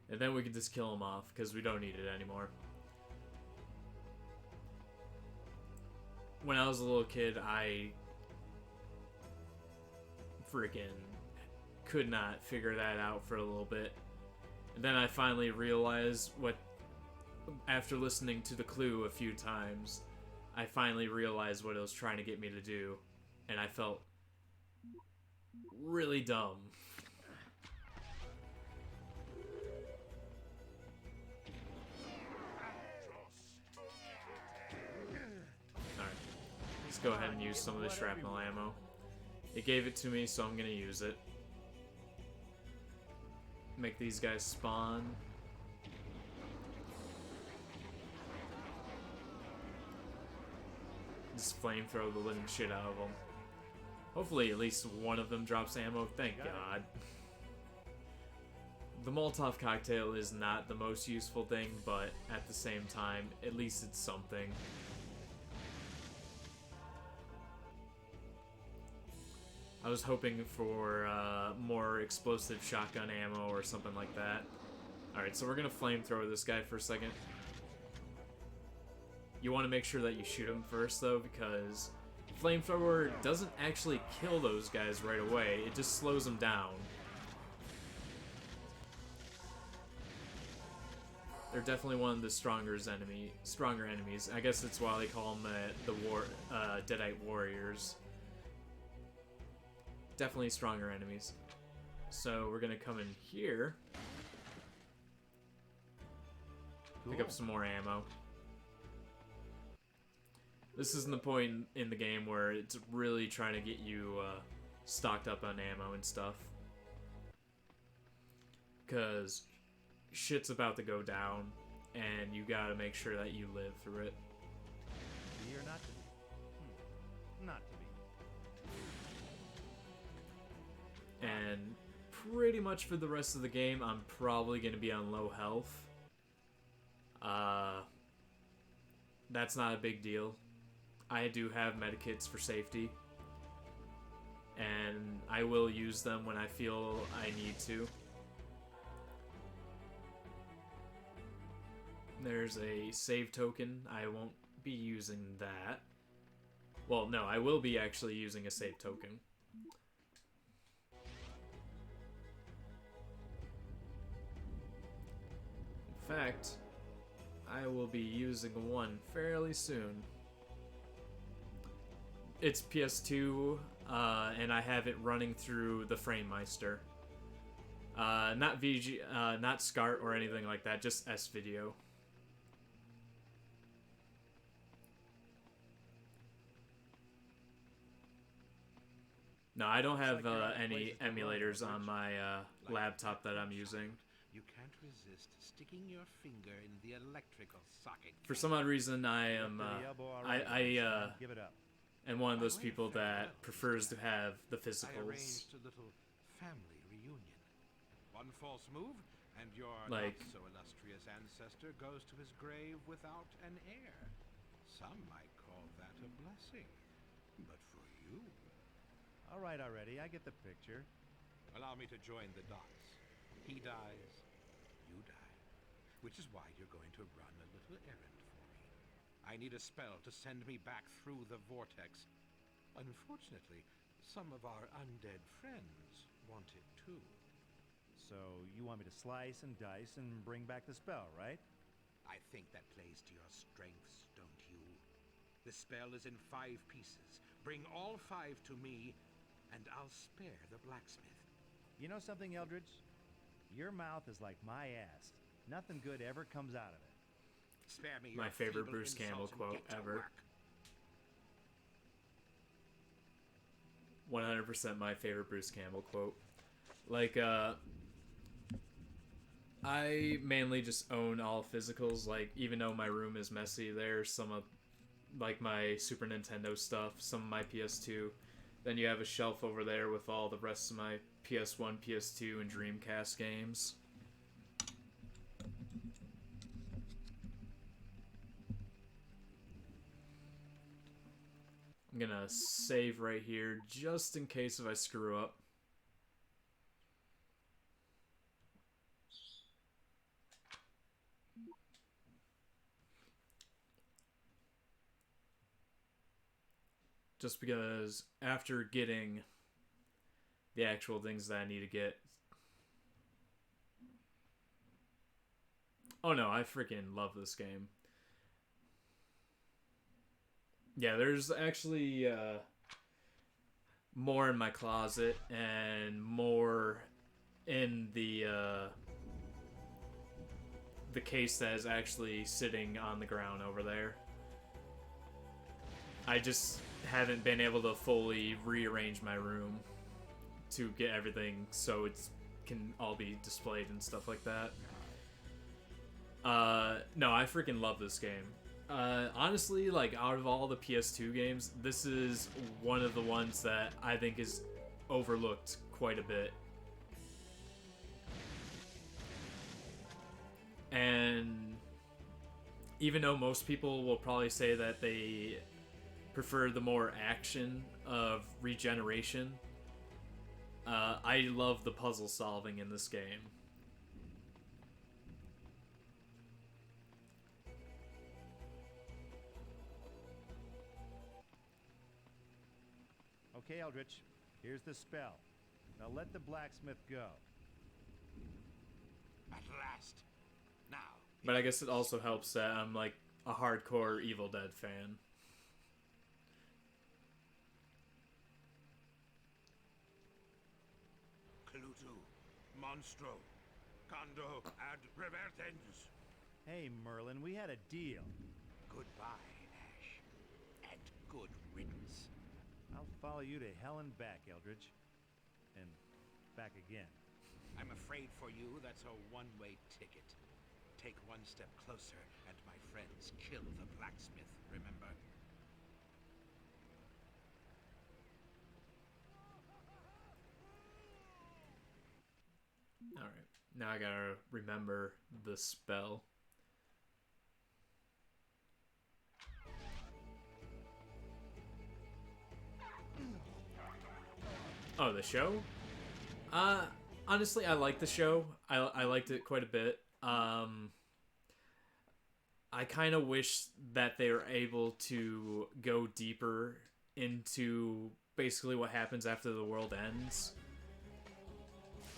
And then we can just kill him off, because we don't need it anymore. When I was a little kid, I freaking could not figure that out for a little bit. And then I finally realized after listening to the clue a few times, I finally realized what it was trying to get me to do. And I felt really dumb. Let's go ahead and use some of the shrapnel ammo. It gave it to me, so I'm gonna use it. Make these guys spawn. Just flamethrow the living shit out of them. Hopefully at least one of them drops ammo, thank God. The Molotov cocktail is not the most useful thing, but at the same time, at least it's something. I was hoping for more explosive shotgun ammo or something like that. Alright, so we're gonna flamethrower this guy for a second. You want to make sure that you shoot him first, though, because flamethrower doesn't actually kill those guys right away. It just slows them down. They're definitely one of the stronger enemies. I guess that's why they call them the Deadite Warriors. Definitely stronger enemies. So we're gonna come in here. Pick up some more ammo. This isn't the point in the game where it's really trying to get you stocked up on ammo and stuff. Because shit's about to go down, and you gotta make sure that you live through it. Be or not to be? Not to be. And pretty much for the rest of the game, I'm probably going to be on low health. That's not a big deal. I do have medikits for safety. And I will use them when I feel I need to. There's a save token. I won't be using that. Well, no, I will be actually using a save token. In fact, I will be using one fairly soon. It's PS2, and I have it running through the FrameMeister. Not VG, not SCART or anything like that, just S-Video. No, I don't have any emulators on my laptop that I'm using. You can't resist sticking your finger in the electrical socket. For some odd reason, I am Give it up. am one of those people that prefers to have the I physicals. arranged a little family reunion. One false move, and your Like- not so illustrious ancestor goes to his grave without an heir. Some might call that a blessing, but for you, All right, already. I get the picture. allow me to join the dots. which is why you're going to run a little errand for me. I need a spell to send me back through the vortex. Unfortunately, some of our undead friends want it too. So you want me to slice and dice and bring back the spell, right? I think that plays to your strengths, don't you? The spell is in 5 pieces. Bring all 5 to me, and I'll spare the blacksmith. You know something, Eldridge? Your mouth is like my ass. Nothing good ever comes out of it. Spare me My your favorite feeble Bruce Campbell insult and quote get to ever. work. 100% my favorite Bruce Campbell quote. Like, I mainly just own all physicals. Like, even though my room is messy, there's some of, like, my Super Nintendo stuff, some of my PS2. Then you have a shelf over there with all the rest of my PS1, PS2, and Dreamcast games. I'm gonna save right here just in case if I screw up. Just because after getting the actual things that I need to get. Oh no, I freaking love this game. Yeah, there's actually more in my closet and more in the case that is actually sitting on the ground over there. I just haven't been able to fully rearrange my room to get everything so it's can all be displayed and stuff like that. No, I freaking love this game. Honestly, like, out of all the PS2 games, this is one of the ones that I think is overlooked quite a bit. And even though most people will probably say that they prefer the more action of regeneration, I love the puzzle solving in this game. Okay, Eldritch, here's the spell. Now let the blacksmith go. At last. Now. But I guess it also helps that I'm like a hardcore Evil Dead fan. Clutu, Monstro, Condo, ad revertens. Hey, Merlin, we had a deal. Goodbye, Ash. And good riddance. I'll follow you to hell and back, Eldridge. And back again. I'm afraid for you that's a one-way ticket. Take one step closer, and my friends kill the blacksmith, remember? Alright, now I gotta remember the spell. Oh, the show? Honestly, I like the show. I liked it quite a bit. I kind of wish that they were able to go deeper into basically what happens after the world ends.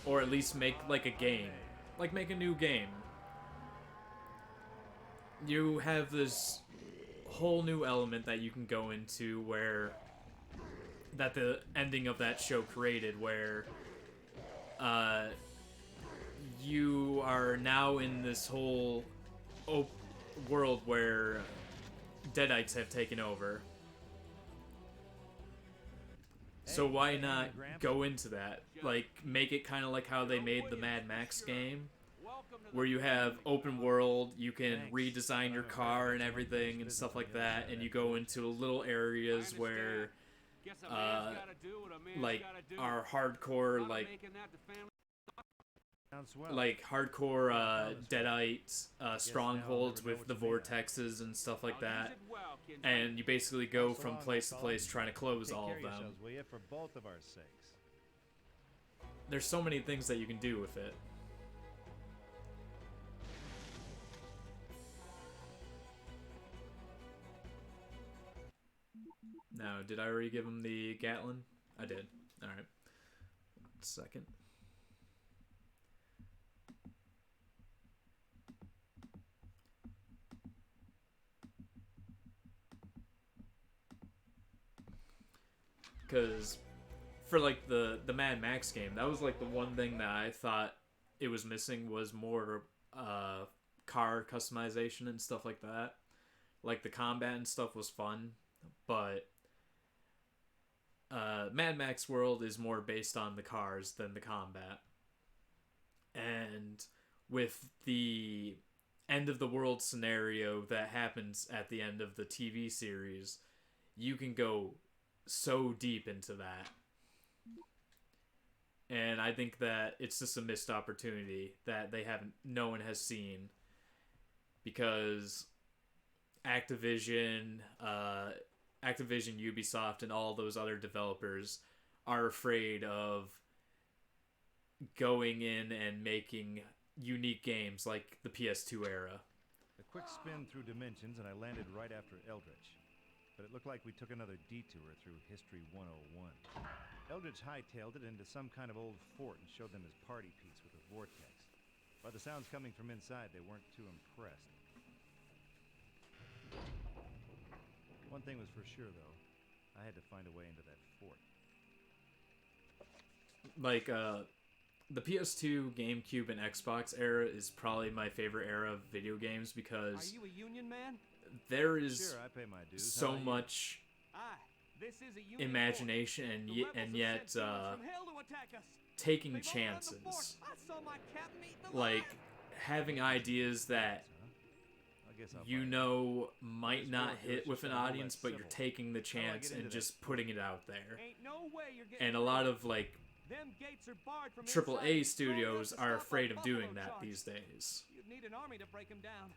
Or at least make, like, a game. Like, make a new game. You have this whole new element that you can go into where... that the ending of that show created, where... you are now in this whole world where Deadites have taken over. So why not go into that? Like, make it kind of like how they made the Mad Max game, where you have open world, you can redesign your car and everything and stuff like that, and you go into little areas where, like, are hardcore, like hardcore Deadite strongholds with the vortexes and stuff like that, and you basically go from place to place trying to close all of them. For both of our sakes. There's so many things that you can do with it. Now, did I already give him the Gatlin? I did. Alright. 1 second. Because for like the Mad Max game, that was like the one thing that I thought it was missing was more car customization and stuff like that. Like the combat and stuff was fun, but Mad Max World is more based on the cars than the combat. And with the end of the world scenario that happens at the end of the TV series, you can go so deep into that. And I think that it's just a missed opportunity that no one has seen, because Activision, Ubisoft, and all those other developers are afraid of going in and making unique games like the PS2 era. A quick spin through dimensions, and I landed right after Eldritch. But it looked like we took another detour through History 101. Eldritch hightailed it into some kind of old fort and showed them his party piece with a vortex. By the sounds coming from inside, they weren't too impressed. One thing was for sure, though. I had to find a way into that fort. Like, the PS2, GameCube, and Xbox era is probably my favorite era of video games, because Are you a union man? there is Sure, I pay my dues. How so about you? much Aye. This is a union imagination fort. and The y- rebels and have yet sent demons from hell to attack us. taking They've overrun the fort. chances, I saw my captain eaten alive. like having ideas that I guess I'll you buy it. know might This not war here hit is with just an a whole lot audience, but you're civil. taking the How do I chance get and into just that putting it out there. Ain't no way you're getting And a through. lot of like Them gates are barred from AAA inside, studios strong enough to are stop afraid a of doing buffalo that charge. these days. You'd need an army to break them down.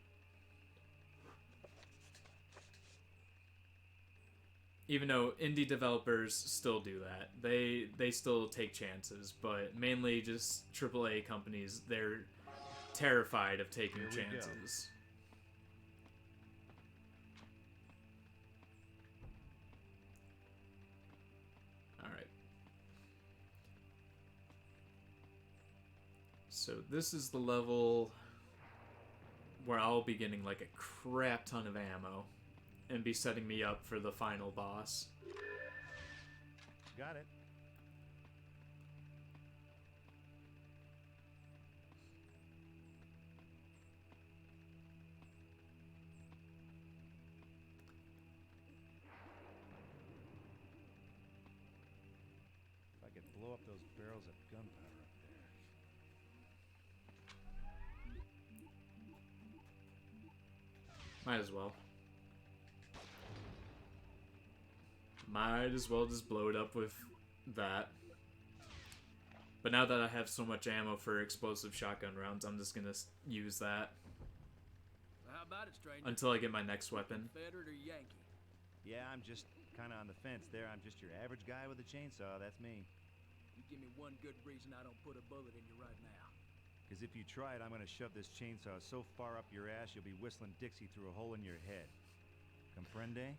Even though indie developers still do that, they still take chances, but mainly just AAA companies, they're terrified of taking Here we go. chances. Alright. So this is the level where I'll be getting like a crap ton of ammo and be setting me up for the final boss. Got it. If I could blow up those barrels of gunpowder up there. Might as well. Might as well just blow it up with that. But now that I have so much ammo for explosive shotgun rounds, I'm just gonna use that How about it, stranger? until I get my next weapon. Confederate or Yankee? Yeah, I'm just kind of on the fence there. I'm just your average guy with a chainsaw. That's me. You give me one good reason I don't put a bullet in you right now. Because if you try it, I'm going to shove this chainsaw so far up your ass you'll be whistling Dixie through a hole in your head. Comprende?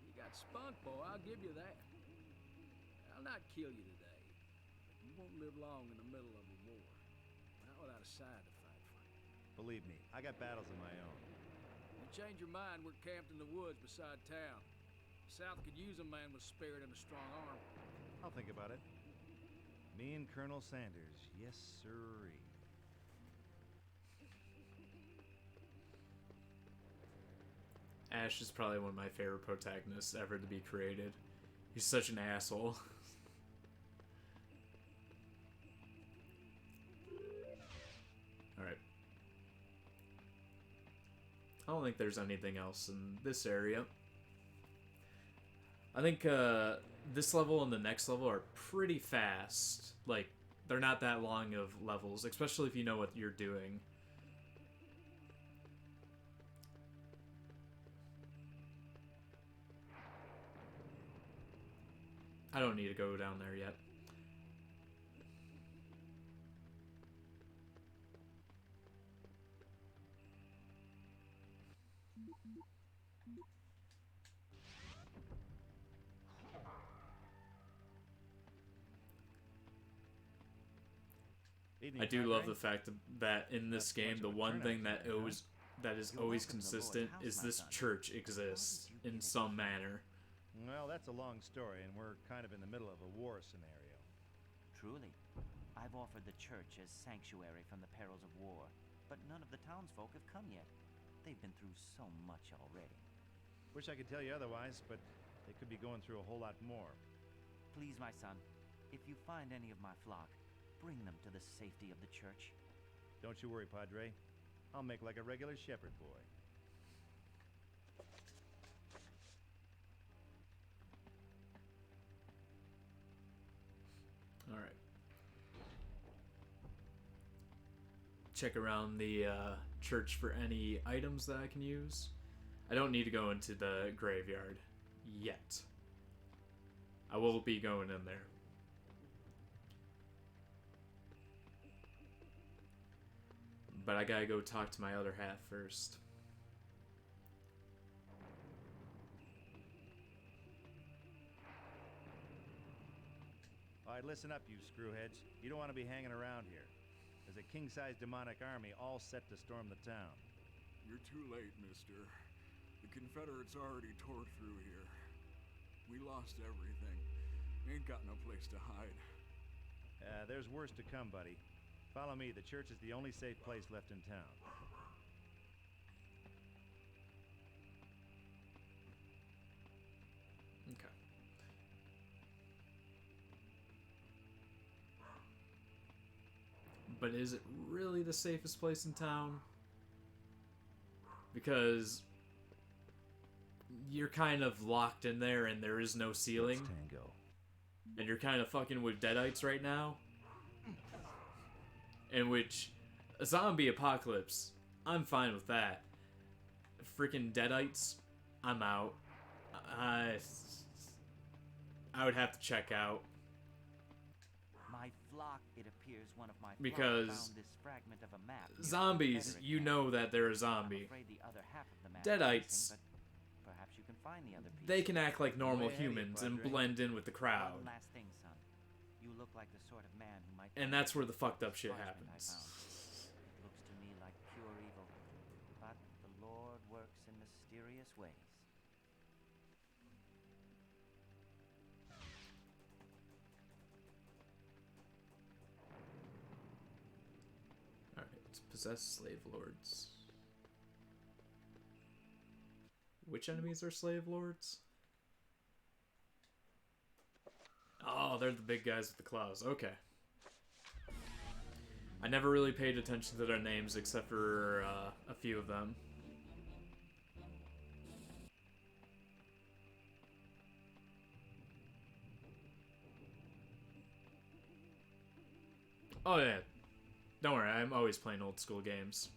You got spunk, boy, I'll give you that. I'll not kill you today, but you won't live long in the middle of a war. Not without a side to fight for. Believe me, I got battles of my own. You change your mind, we're camped in the woods beside town. South could use a man with spirit and a strong arm. I'll think about it. Me and Colonel Sanders. Yes, sirree. Ash is probably one of my favorite protagonists ever to be created. He's such an asshole. Alright. I don't think there's anything else in this area. I think this level and the next level are pretty fast. Like, they're not that long of levels, especially if you know what you're doing. I don't need to go down there yet. Evening, I do love Padre. the fact that in this That's game, much the of a one turnout thing that tonight, huh? is You're always welcome to the Lord's consistent house, is my this son. church How did exists you get in it some from- manner. Well, that's a long story, and we're kind of in the middle of a war scenario. Truly. I've offered the church as sanctuary from the perils of war, but none of the townsfolk have come yet. They've been through so much already. Wish I could tell you otherwise, but they could be going through a whole lot more. Please, my son, if you find any of my flock, bring them to the safety of the church. Don't you worry, Padre. I'll make like a regular shepherd boy. All right. Check around the church for any items that I can use. I don't need to go into the graveyard yet. I will be going in there. But I gotta go talk to my other half first. All right, listen up, you screwheads. You don't want to be hanging around here. There's a king-sized demonic army all set to storm the town. You're too late, mister. The Confederates already tore through here. We lost everything. Ain't got no place to hide. There's worse to come, buddy. Follow me. The church is the only safe place left in town. Okay. But is it really the safest place in town? Because you're kind of locked in there and there is no ceiling. Let's tango. And you're kind of fucking with deadites right now. In which, a zombie apocalypse, I'm fine with that. Freaking deadites, I'm out. I would have to check out. My flock, it appears one of my flock Because found this fragment of a map near the zombies, Confederate you camp. know that they're a I'm zombie. afraid the other half of the map is Deadites, missing, but perhaps you can find the other piece. they can act like normal Way ahead of you, humans and Padre. blend in with the crowd. One last thing, son. You look like the sort of man who might. And find that's where the this fucked up shit parchment I happens. found. It looks to me like pure evil, but the Lord works in mysterious ways. Alright, possess slave lords. Which enemies are slave lords? Oh, they're the big guys with the claws. Okay. I never really paid attention to their names except for a few of them. Oh yeah. Don't worry, I'm always playing old school games.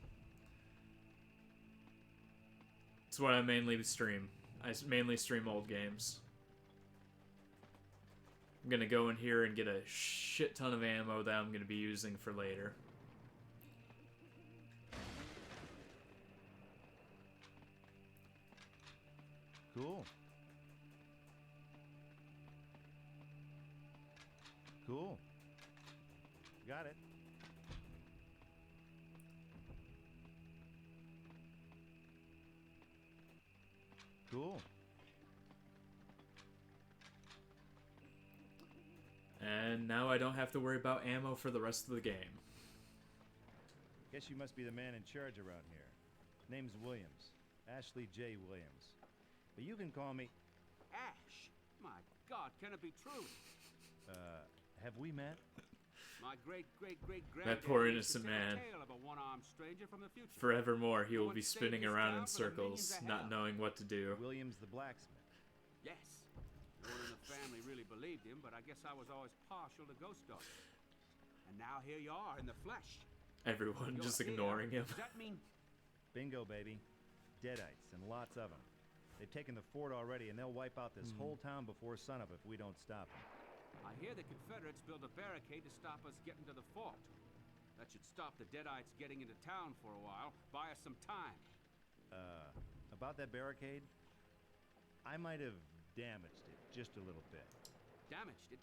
It's what I mainly stream. I mainly stream old games. I'm gonna go in here and get a shit ton of ammo that I'm gonna be using for later. Cool. Cool. Got it. Cool. And now I don't have to worry about ammo for the rest of the game. Guess you must be the man in charge around here. Name's Williams. Ashley J. Williams. But you can call me... Ash! My God, can it be true? Have we met? My great-great-great-granddad That poor used to innocent tell man. a tale of a one-armed stranger from the future. Forevermore, he No will one be saved spinning this around town in for the minions circles, of not hell. knowing what to do. Williams the blacksmith. Yes. No one in the family really believed him, but I guess I was always partial to ghost stories. And now here you are in the flesh. Everyone You're just here. ignoring him. Does that mean Bingo, baby. Deadites, and lots of them. They've taken the fort already, and they'll wipe out this whole town before sunup if we don't stop them. I hear the Confederates built a barricade to stop us getting to the fort. That should stop the Deadites getting into town for a while, buy us some time. About that barricade, I might have damaged it just a little bit. Damaged it.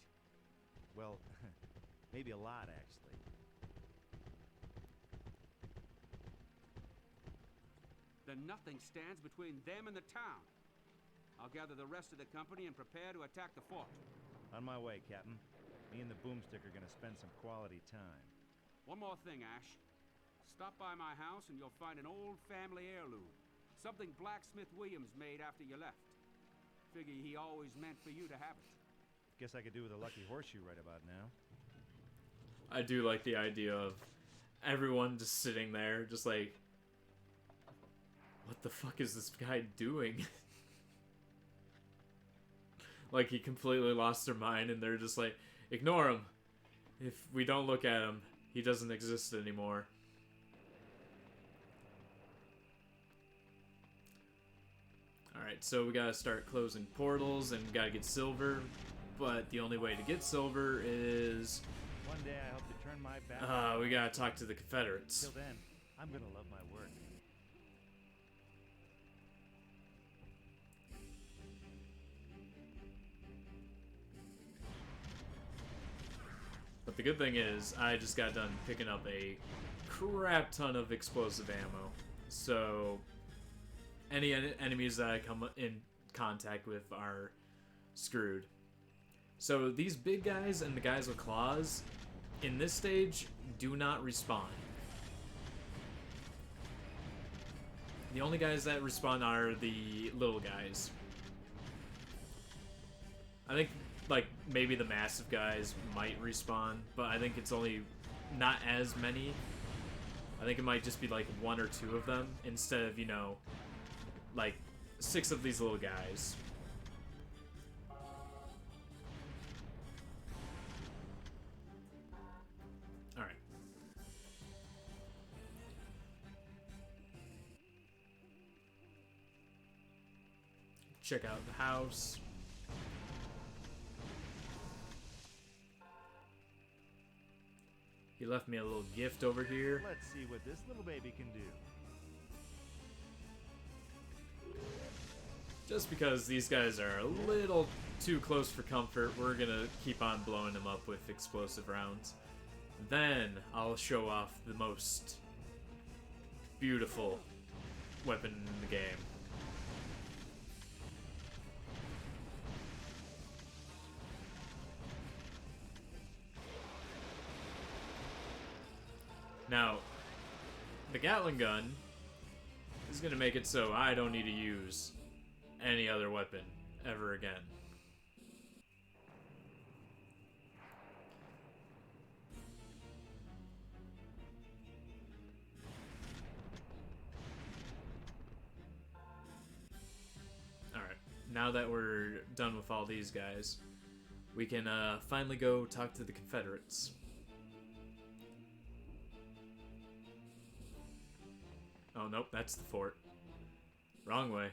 Well, maybe a lot, actually. then nothing stands between them and the town. I'll gather the rest of the company and prepare to attack the fort. On my way, Captain. Me and the boomstick are gonna spend some quality time. One more thing, Ash. Stop by my house and you'll find an old family heirloom. Something Blacksmith Williams made after you left. Figure he always meant for you to have it. Guess I could do with a lucky horseshoe right about now. I do like the idea of everyone just sitting there, just like, what the fuck is this guy doing? Like, he completely lost their mind, and they're just like, ignore him. If we don't look at him, he doesn't exist anymore. Alright, so we gotta start closing portals, and we gotta get silver, but the only way to get silver is... One day I hope to turn my back. We gotta talk to the Confederates. Till then, I'm gonna love my work. But the good thing is, I just got done picking up a crap ton of explosive ammo. So, any enemies that I come in contact with are screwed. So, these big guys and the guys with claws, in this stage, do not respawn. The only guys that respawn are the little guys. I think, like, maybe the massive guys might respawn, but I think it's only not as many. I think it might just be, like, 1 or 2 of them, instead of, you know, like, 6 of these little guys. Alright. Check out the house. He left me a little gift over here. Let's see what this little baby can do. Just because these guys are a little too close for comfort, we're gonna keep on blowing them up with explosive rounds. Then I'll show off the most beautiful weapon in the game. Now, the Gatling gun is going to make it so I don't need to use any other weapon ever again. Alright, now that we're done with all these guys, we can finally go talk to the Confederates. Oh, nope, that's the fort. Wrong way.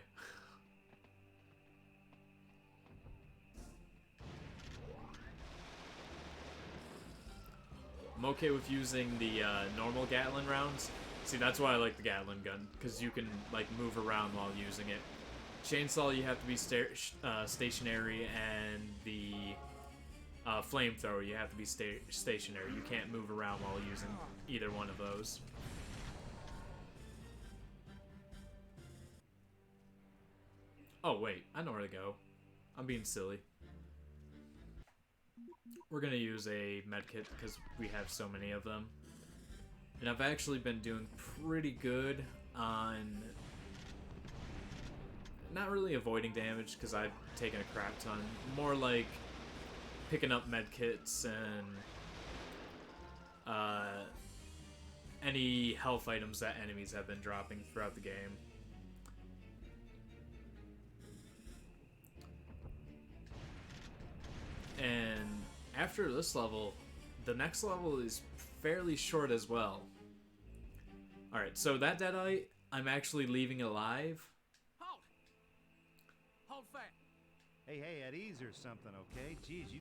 I'm okay with using the normal Gatling rounds. See, that's why I like the Gatling gun, because you can, like, move around while using it. Chainsaw, you have to be stationary, and the flamethrower, you have to be stationary. You can't move around while using either one of those. Oh, wait. I know where to go. I'm being silly. We're gonna use a medkit because we have so many of them. And I've actually been doing pretty good on... not really avoiding damage because I've taken a crap ton. More like picking up medkits and any health items that enemies have been dropping throughout the game. And after this level, the next level is fairly short as well. Alright, so that Deadite, I'm actually leaving alive. Halt! Hold fast. Hey, at ease or something, okay? Jeez, you...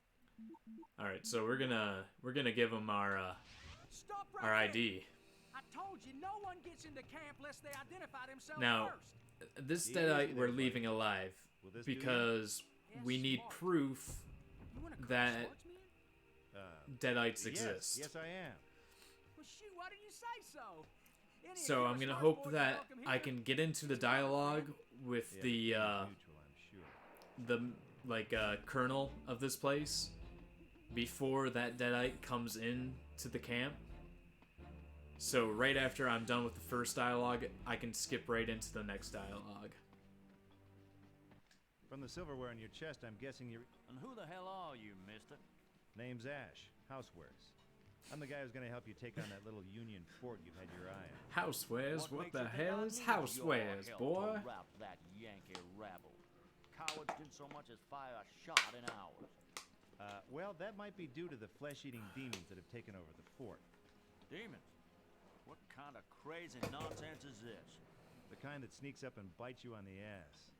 Alright, so we're gonna give him our Stop right our there. ID. I told you no one gets into camp unless they identify themselves Now, first. this Easy Deadite we're there, leaving alive Will this do you? because we need Smart. proof You wanna call that swordsman? Deadites Yes, exist. yes I am. Well, shoot, why didn't you say so? Any of So you I'm gonna Star hope Sports that welcome I here. can get into the dialogue with Yeah, the mutual, I'm sure. colonel of this place before that deadite comes in to the camp. So right after I'm done with the first dialogue, I can skip right into the next dialogue. From the silverware on your chest, I'm guessing your And who the hell are you, mister? name's Ash, Housewares. I'm the guy who's gonna help you take on that little Union fort you've had your eye on. Housewares? What makes the you think hell I is need housewares, your help boy? to rout that Yankee rabble? Cowards didn't so much as fire a shot in ours. Well, that might be due to the flesh-eating demons that have taken over the fort. Demons? What kind of crazy nonsense is this? The kind that sneaks up and bites you on the ass.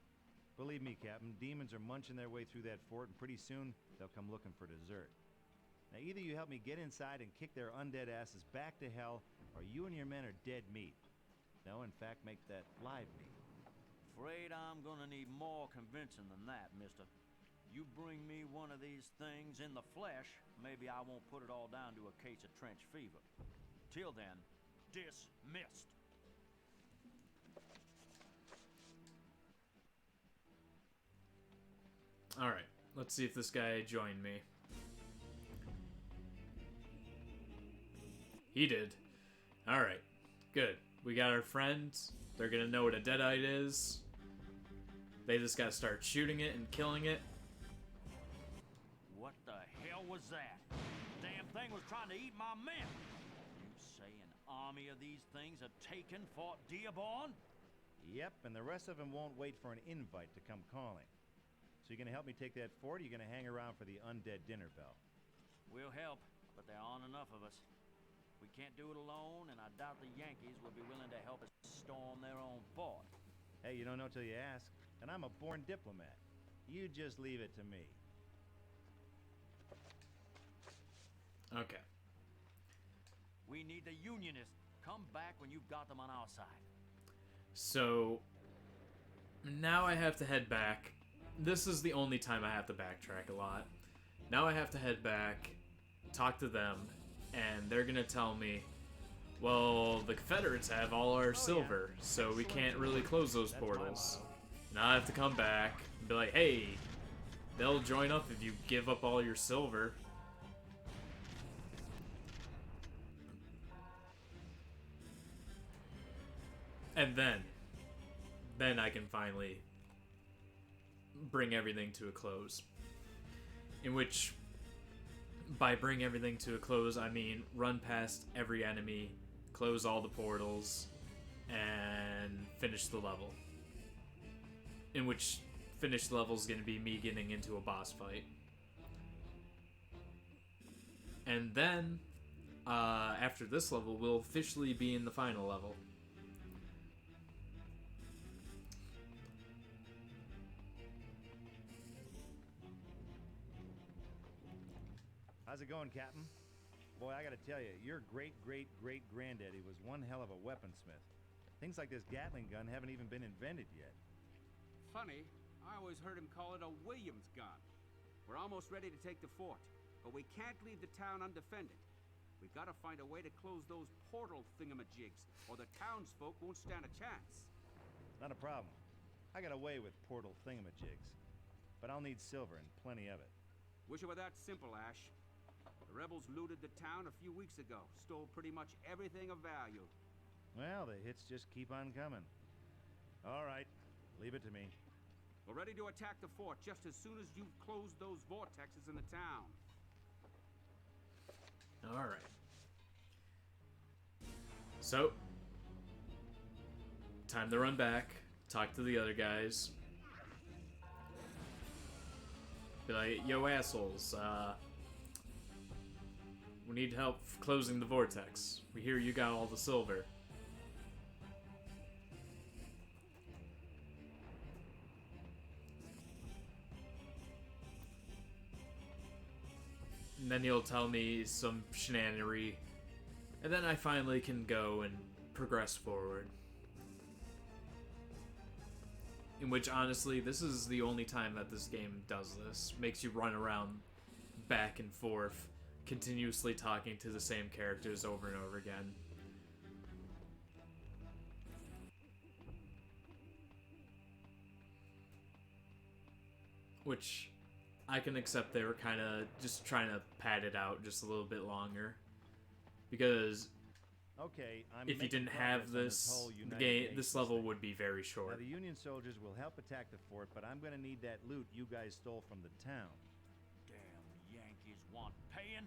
Believe me, Captain, demons are munching their way through that fort, and pretty soon, they'll come looking for dessert. Now, either you help me get inside and kick their undead asses back to hell, or you and your men are dead meat. No, in fact, make that live meat. Afraid I'm gonna need more convincing than that, mister. You bring me one of these things in the flesh, maybe I won't put it all down to a case of trench fever. Till then, dismissed. Alright, let's see if this guy joined me. He did. Alright, good. We got our friends. They're gonna know what a deadite is. They just gotta start shooting it and killing it. What the hell was that? Damn thing was trying to eat my men. You say an army of these things have taken Fort Dearborn? Yep, and the rest of them won't wait for an invite to come calling. So you gonna help me take that fort, or you gonna hang around for the undead dinner bell? We'll help, but there aren't enough of us. We can't do it alone, and I doubt the Yankees will be willing to help us storm their own fort. Hey, you don't know till you ask, and I'm a born diplomat. You just leave it to me. Okay. We need the Unionists. Come back when you've got them on our side. So now I have to head back. This is the only time I have to backtrack a lot. Now I have to head back, talk to them, and they're gonna tell me, well, the Confederates have all our silver, so we can't really close those portals. Now I have to come back and be like, hey, they'll join up if you give up all your silver. And then I can finally bring everything to a close. In which, by bring everything to a close, I mean run past every enemy, close all the portals, and finish the level. In which, finish the level is going to be me getting into a boss fight. And then, after this level, we'll officially be in the final level. How's it going, Captain? Boy, I gotta tell you, your great-great-great-granddaddy was one hell of a weaponsmith. Things like this Gatling gun haven't even been invented yet. Funny, I always heard him call it a Williams gun. We're almost ready to take the fort, but we can't leave the town undefended. We gotta find a way to close those portal thingamajigs, or the townsfolk won't stand a chance. Not a problem. I got a way with portal thingamajigs. But I'll need silver and plenty of it. Wish it were that simple, Ash. The rebels looted the town a few weeks ago, stole pretty much everything of value. Well, the hits just keep on coming. All right, leave it to me. We're ready to attack the fort just as soon as you've closed those vortexes in the town. Alright. So, time to run back, talk to the other guys. Be like, yo assholes, we need help closing the vortex. We hear you got all the silver. And then he'll tell me some shenanigery. And then I finally can go and progress forward. In which, honestly, this is the only time that this game does this. Makes you run around back and forth, continuously talking to the same characters over and over again. which I can accept they were kind of just trying to pad it out just a little bit longer. Because Okay, I'm if you making didn't have progress on this, whole the United game, Nations this level thing. would be very Now, short. the Union soldiers will help attack the fort, but I'm gonna need that loot you guys stole from the town. Damn Yankees want paying?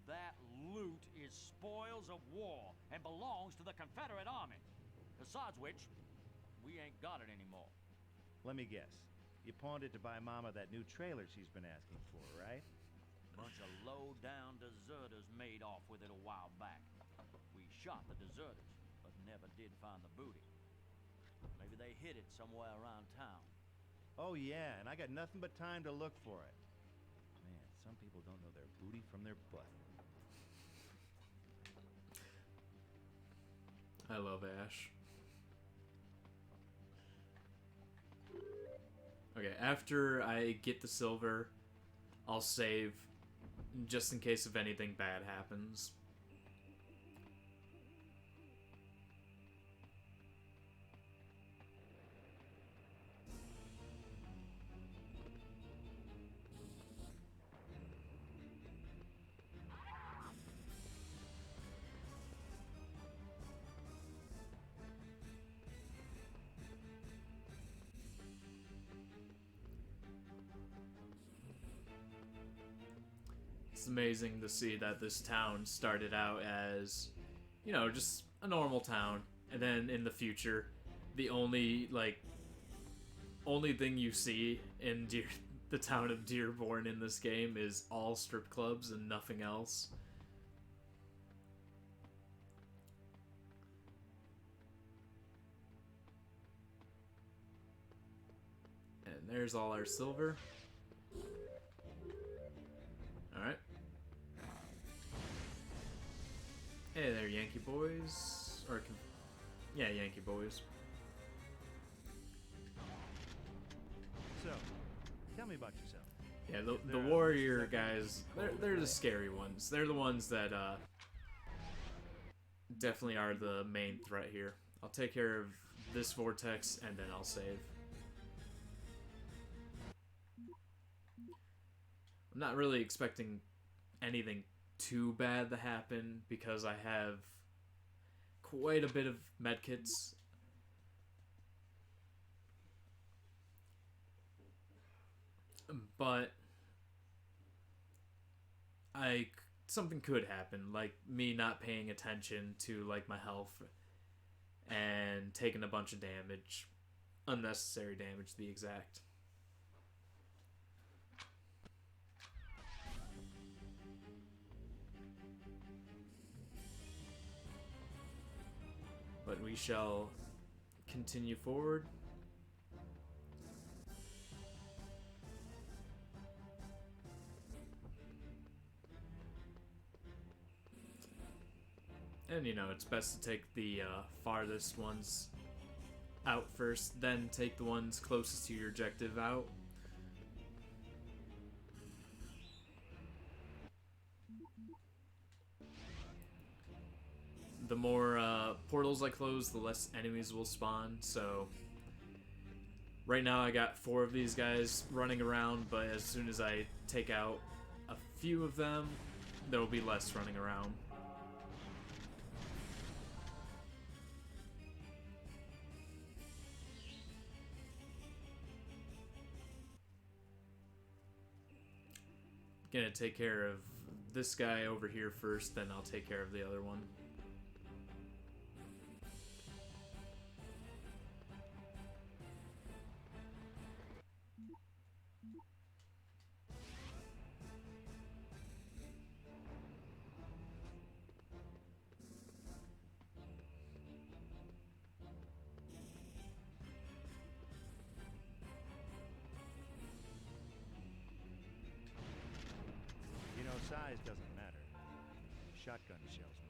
That loot is spoils of war and belongs to the Confederate Army. Besides which, we ain't got it anymore. Let me guess. You pawned it to buy Mama that new trailer she's been asking for, right? Bunch of low-down deserters made off with it a while back. We shot the deserters, but never did find the booty. Maybe they hid it somewhere around town. Oh yeah, and I got nothing but time to look for it. Man, some people don't know their booty from their butt. I love Ash. Okay, after I get the silver, I'll save just in case if anything bad happens. It's amazing to see that this town started out as, you know, just a normal town, and then in the future, the only thing you see in the town of Dearborn in this game is all strip clubs and nothing else. And there's all our silver. Alright. Hey there, Yankee boys. Yeah, Yankee boys. So, tell me about yourself. Yeah, Is the there a warrior second guys, cold they're the threat? scary ones. They're the ones that definitely are the main threat here. I'll take care of this vortex and then I'll save. I'm not really expecting anything too bad to happen because I have quite a bit of medkits. But something could happen, like me not paying attention to like my health and taking a bunch of damage, unnecessary damage to be exact. But we shall continue forward. And you know, it's best to take the farthest ones out first, then take the ones closest to your objective out. The more portals I close, the less enemies will spawn, so right now I got 4 of these guys running around, but as soon as I take out a few of them, there will be less running around. Gonna take care of this guy over here first, then I'll take care of the other one. You know, size doesn't matter. Shotgun shells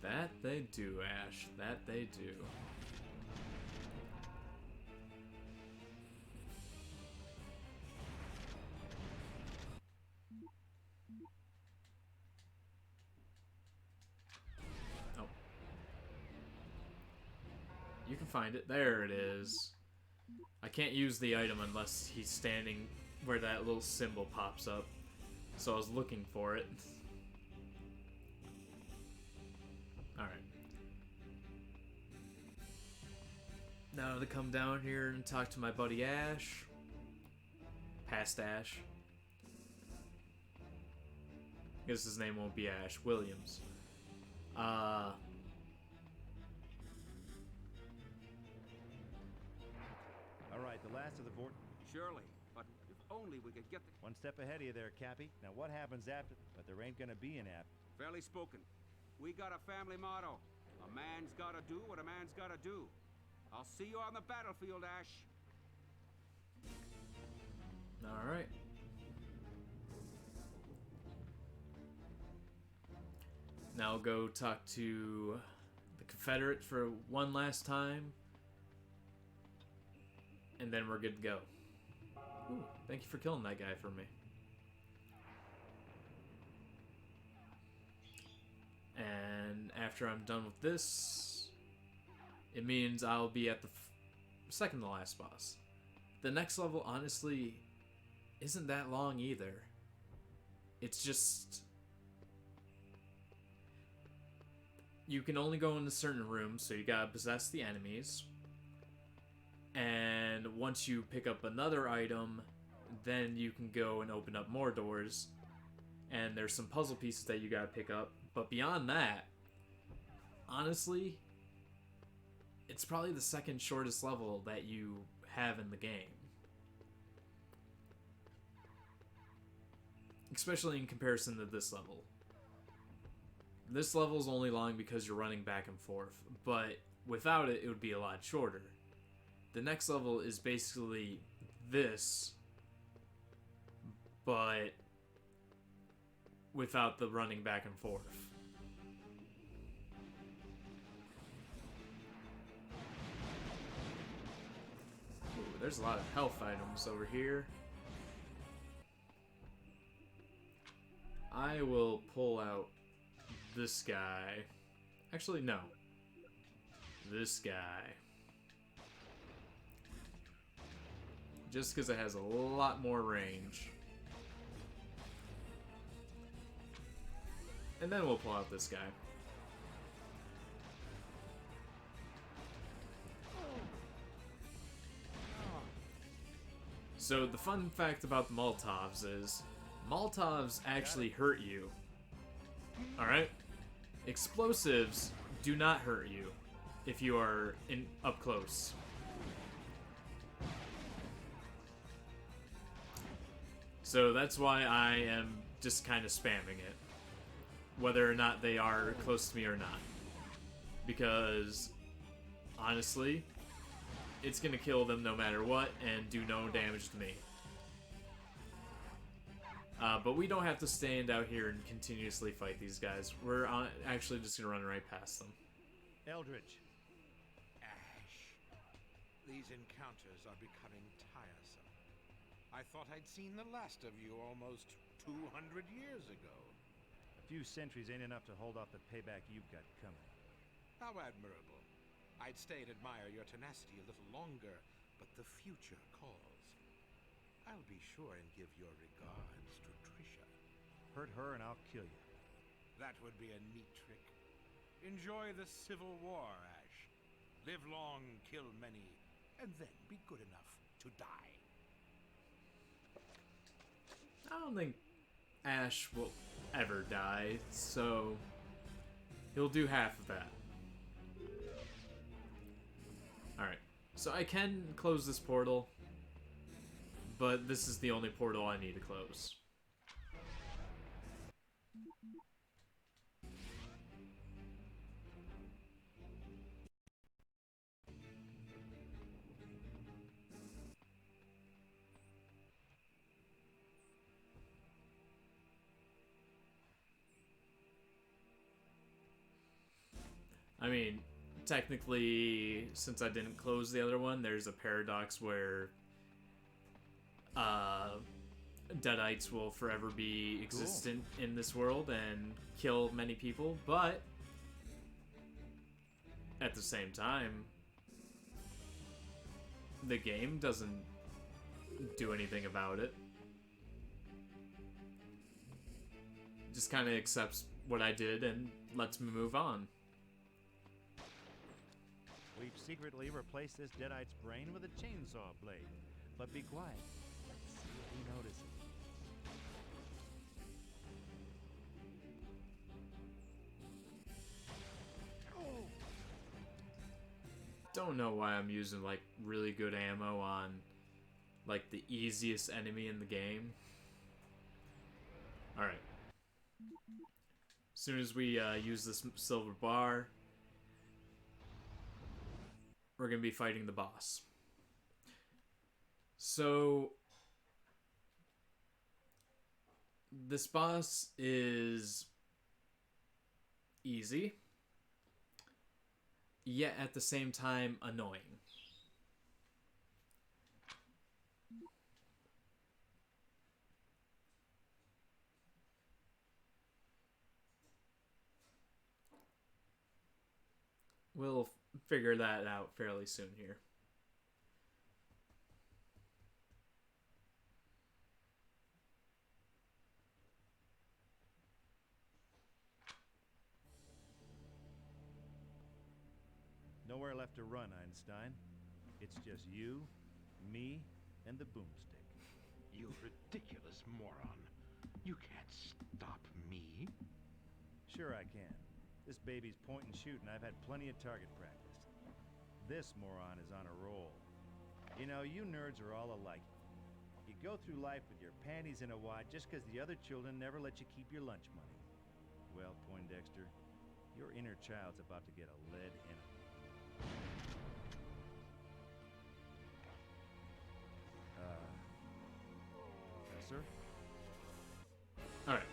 matter. That they do, Ash. That they do. Oh. You can can find it. There it is. I can't use the item unless he's standing where that little symbol pops up. So I was looking for it. Alright. Now to come down here and talk to my buddy Ash. Past Ash. Guess his name won't be Ash. Williams. Alright, the last of the Vort... Surely, but if only we could get the... One step ahead of you there, Cappy. Now what happens after... But there ain't gonna be an app. Fairly spoken. We got a family motto. A man's gotta do what a man's gotta do. I'll see you on the battlefield, Ash. Alright. Now I'll go talk to the Confederate for one last time. And then we're good to go. Ooh, thank you for killing that guy for me. And after I'm done with this, it means I'll be at the second to last boss. The next level, honestly, isn't that long either. It's just... you can only go into certain rooms, so you gotta possess the enemies. And once you pick up another item, then you can go and open up more doors. And there's some puzzle pieces that you gotta pick up. But beyond that, honestly, it's probably the second shortest level that you have in the game. Especially in comparison to this level. This level is only long because you're running back and forth, but without it, it would be a lot shorter. The next level is basically this, but without the running back and forth. Ooh, there's a lot of health items over here. I will pull out this guy. Actually, no. This guy. Just because it has a lot more range. And then we'll pull out this guy. So the fun fact about the Molotovs is Molotovs actually hurt you. Alright? Explosives do not hurt you if you are up close. So that's why I am just kind of spamming it. Whether or not they are close to me or not. Because, honestly, it's going to kill them no matter what and do no damage to me. But we don't have to stand out here and continuously fight these guys. We're actually just going to run right past them. Eldritch. Ash, these encounters are becoming tiresome. I thought I'd seen the last of you almost 200 years ago. A few centuries ain't enough to hold off the payback you've got coming. How admirable. I'd stay and admire your tenacity a little longer, but the future calls. I'll be sure and give your regards to Trisha. Hurt her and I'll kill you. That would be a neat trick. Enjoy the Civil War, Ash. Live long, kill many, and then be good enough to die. I don't think Ash will ever die, so he'll do half of that. Alright, so I can close this portal, but this is the only portal I need to close. I mean, technically, since I didn't close the other one, there's a paradox where Deadites will forever be existent in this world and kill many people, but at the same time, the game doesn't do anything about it. Just kind of accepts what I did and lets me move on. We've secretly replaced this deadite's brain with a chainsaw blade. But be quiet. Let's see if he notices. Don't know why I'm using like really good ammo on like the easiest enemy in the game. Alright. As soon as we use this silver bar, we're gonna be fighting the boss. So this boss is easy, yet at the same time annoying. We'll figure that out fairly soon here. Nowhere left to run, Einstein. It's just you, me, and the boomstick. You ridiculous moron. You can't stop me. Sure I can. This baby's point and shoot, and I've had plenty of target practice. This moron is on a roll. You know, you nerds are all alike. You go through life with your panties in a wad just because the other children never let you keep your lunch money. Well, Poindexter, your inner child's about to get a lead in it. Sir? Alright.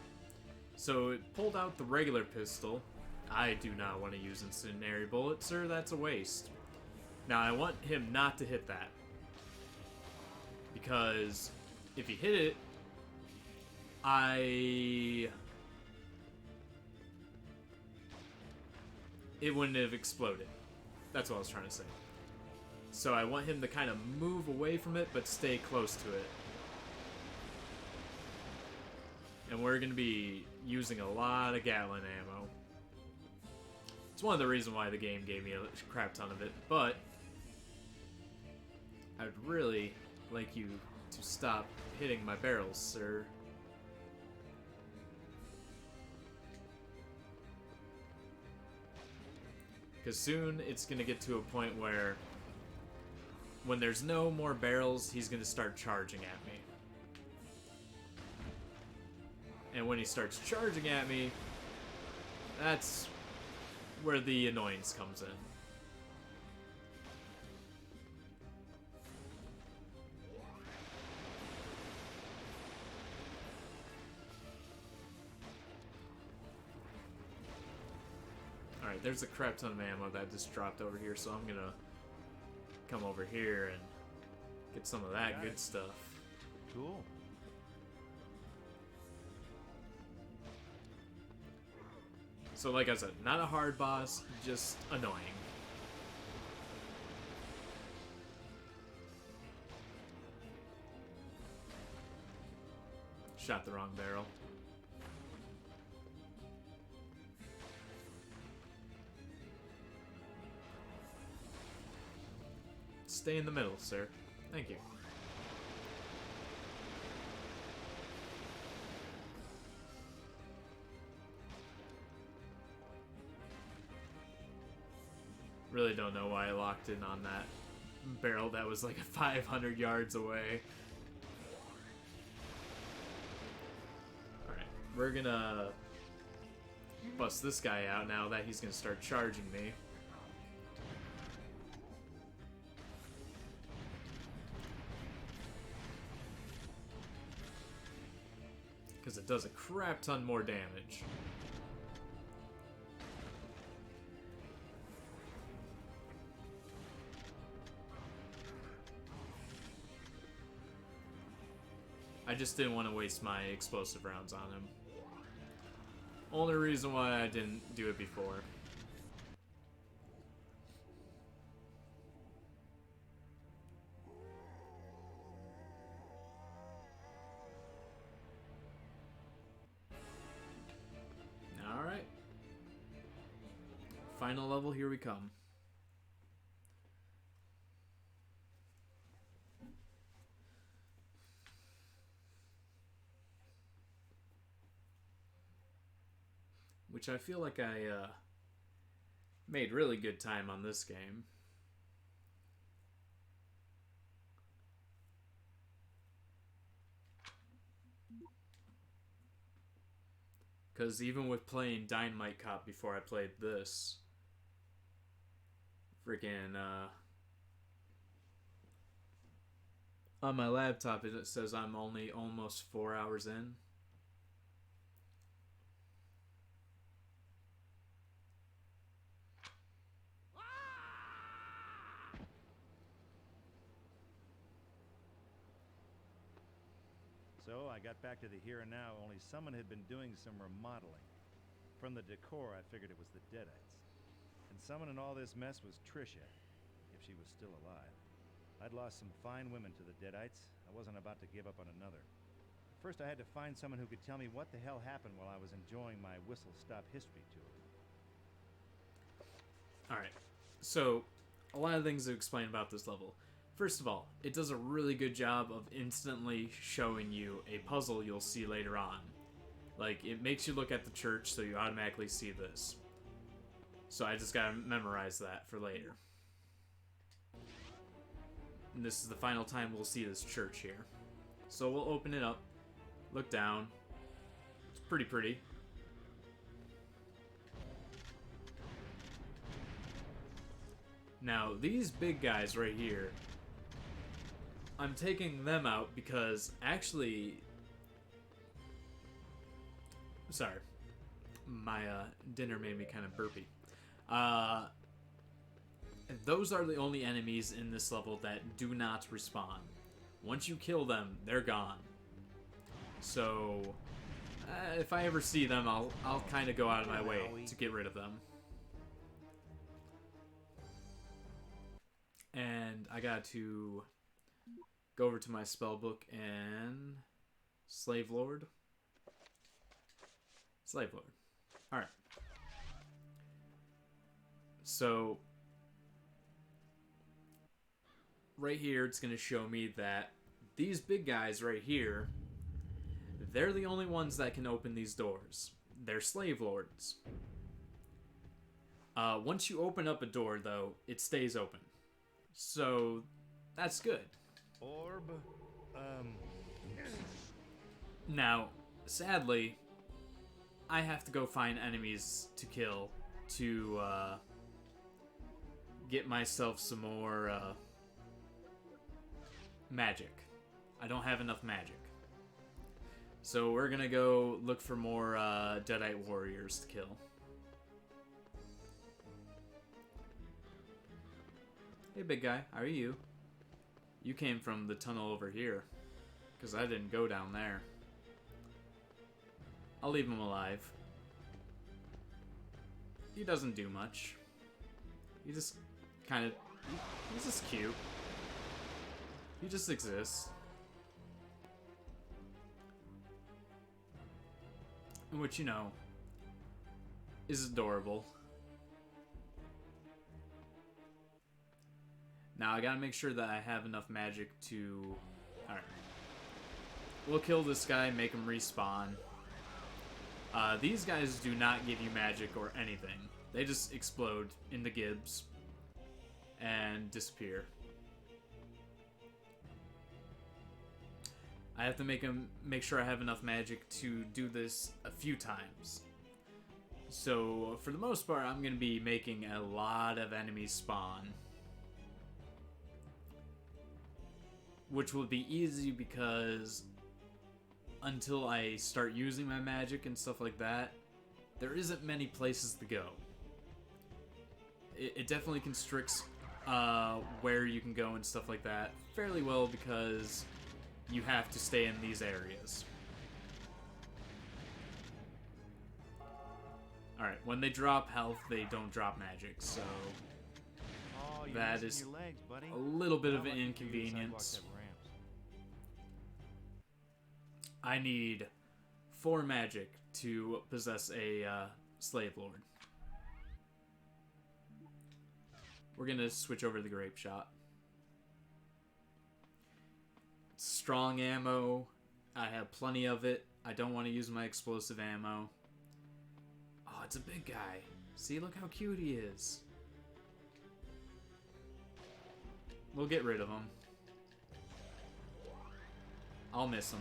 So it pulled out the regular pistol. I do not want to use incendiary bullets, sir. That's a waste. Now, I want him not to hit that. Because if he hit it, it wouldn't have exploded. That's what I was trying to say. So I want him to kind of move away from it, but stay close to it. And we're going to be using a lot of Gatling ammo. It's one of the reasons why the game gave me a crap ton of it, but I'd really like you to stop hitting my barrels, sir. Because soon it's going to get to a point where when there's no more barrels, he's going to start charging at me. And when he starts charging at me, that's where the annoyance comes in. Alright, there's a crap ton of ammo that just dropped over here, so I'm gonna come over here and get some of that good stuff. Cool. So like I said, not a hard boss, just annoying. Shot the wrong barrel. Stay in the middle, sir. Thank you. Really don't know why I locked in on that barrel that was like 500 yards away. Alright, we're gonna bust this guy out now that he's gonna start charging me. Because it does a crap ton more damage. I just didn't want to waste my explosive rounds on him. Only reason why I didn't do it before. final level, here we come. Which I feel like I made really good time on this game. Because even with playing Dynamite Cop before I played this, freaking, on my laptop it says I'm only almost 4 hours in. So I got back to the here and now, only someone had been doing some remodeling. From the decor, I figured it was the Deadites. And someone in all this mess was Trisha, if she was still alive. I'd lost some fine women to the Deadites. I wasn't about to give up on another. First, I had to find someone who could tell me what the hell happened while I was enjoying my whistle-stop history tour. Alright, so a lot of things to explain about this level. First of all, it does a really good job of instantly showing you a puzzle you'll see later on. Like, it makes you look at the church, so you automatically see this. So I just gotta memorize that for later. And this is the final time we'll see this church here. So we'll open it up, look down. It's pretty pretty. Now, these big guys right here, I'm taking them out because actually... Sorry. My dinner made me kind of burpy. Those are the only enemies in this level that do not respawn. Once you kill them, they're gone. So, if I ever see them, I'll kind of go out of my way to get rid of them. And I got to go over to my spell book and Slave Lord. Slave Lord. Alright. So, right here, it's going to show me that these big guys right here, they're the only ones that can open these doors. They're Slave Lords. Once you open up a door, though, it stays open. So, that's good. Orb, Now, sadly, I have to go find enemies to kill to get myself some more magic. I don't have enough magic. So we're gonna go look for more Deadite warriors to kill. Hey big guy, how are you? You came from the tunnel over here, because I didn't go down there. I'll leave him alive. He doesn't do much. He just kind of... He's just cute. He just exists. Which, you know, is adorable. Now, I gotta make sure that I have enough magic to... Alright. We'll kill this guy, make him respawn. These guys do not give you magic or anything. They just explode into gibs and disappear. I have to make sure I have enough magic to do this a few times. So, for the most part, I'm going to be making a lot of enemies spawn. Which will be easy because until I start using my magic and stuff like that, there isn't many places to go. It definitely constricts where you can go and stuff like that fairly well because you have to stay in these areas. Alright, when they drop health, they don't drop magic, so that is a little bit of an inconvenience. I need 4 magic to possess a Slave Lord. we're gonna switch over to the grape shot. Strong ammo. I have plenty of it. I don't want to use my explosive ammo. Oh, it's a big guy. See, look how cute he is. We'll get rid of him. I'll miss him.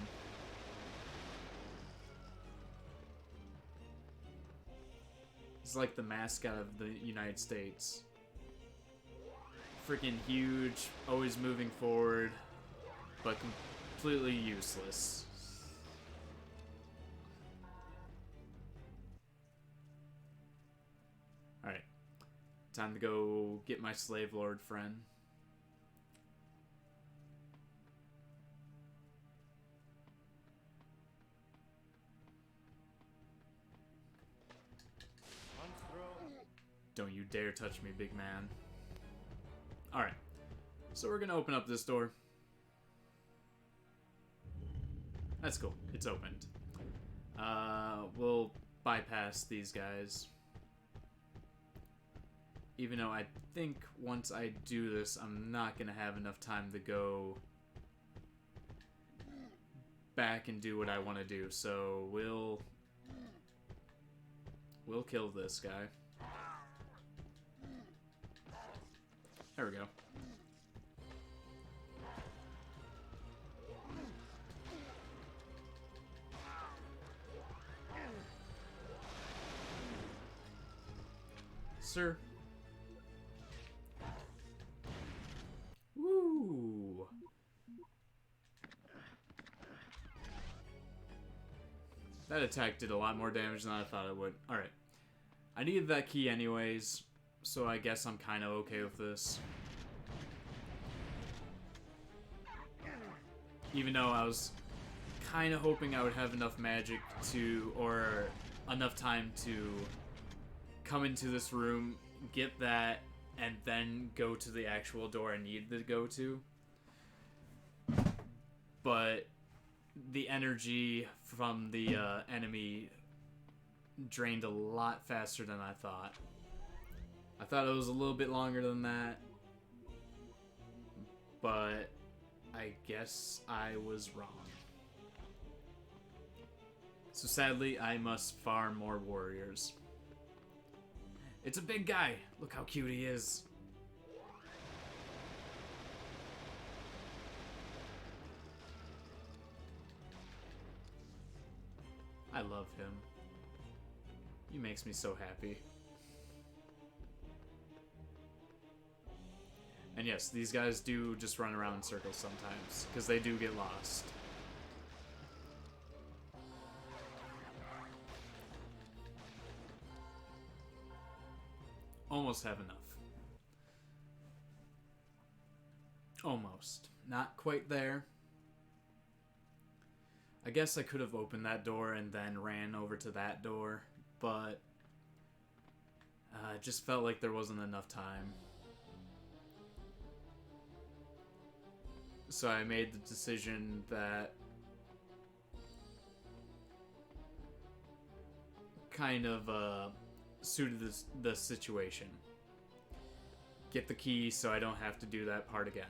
He's like the mascot of the United States. Freaking huge, always moving forward, but completely useless. Alright. Time to go get my slave lord friend. Don't you dare touch me, big man. Alright. So we're gonna open up this door. That's cool. It's opened. We'll bypass these guys. Even though I think once I do this, I'm not gonna have enough time to go back and do what I want to do. So we'll kill this guy. There we go. Sir. Woo! That attack did a lot more damage than I thought it would. Alright. I needed that key anyways, so I guess I'm kind of okay with this. Even though I was kind of hoping I would have enough magic to, or enough time to come into this room, get that, and then go to the actual door I needed to go to. But the energy from the enemy drained a lot faster than I thought. I thought it was a little bit longer than that, but I guess I was wrong. So sadly, I must farm more warriors. It's a big guy. Look how cute he is. I love him. He makes me so happy. And yes, these guys do just run around in circles sometimes, because they do get lost. Almost have enough. Almost. Not quite there. I guess I could have opened that door and then ran over to that door, but it just felt like there wasn't enough time. So I made the decision that kind of suited the situation. Get the key so I don't have to do that part again.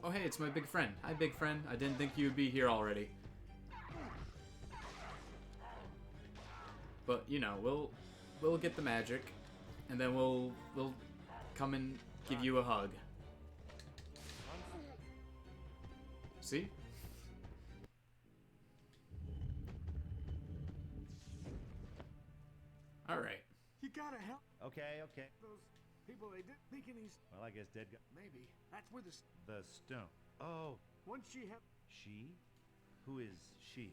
Oh hey, it's my big friend. Hi big friend. I didn't think you'd be here already. But you know, we'll get the magic, and then we'll come and give you a hug. See? All right. You gotta help Okay. those people. They didn't think he's... Well, I guess dead guy. Maybe. That's where The stone. Oh, once she had... she? Who is she?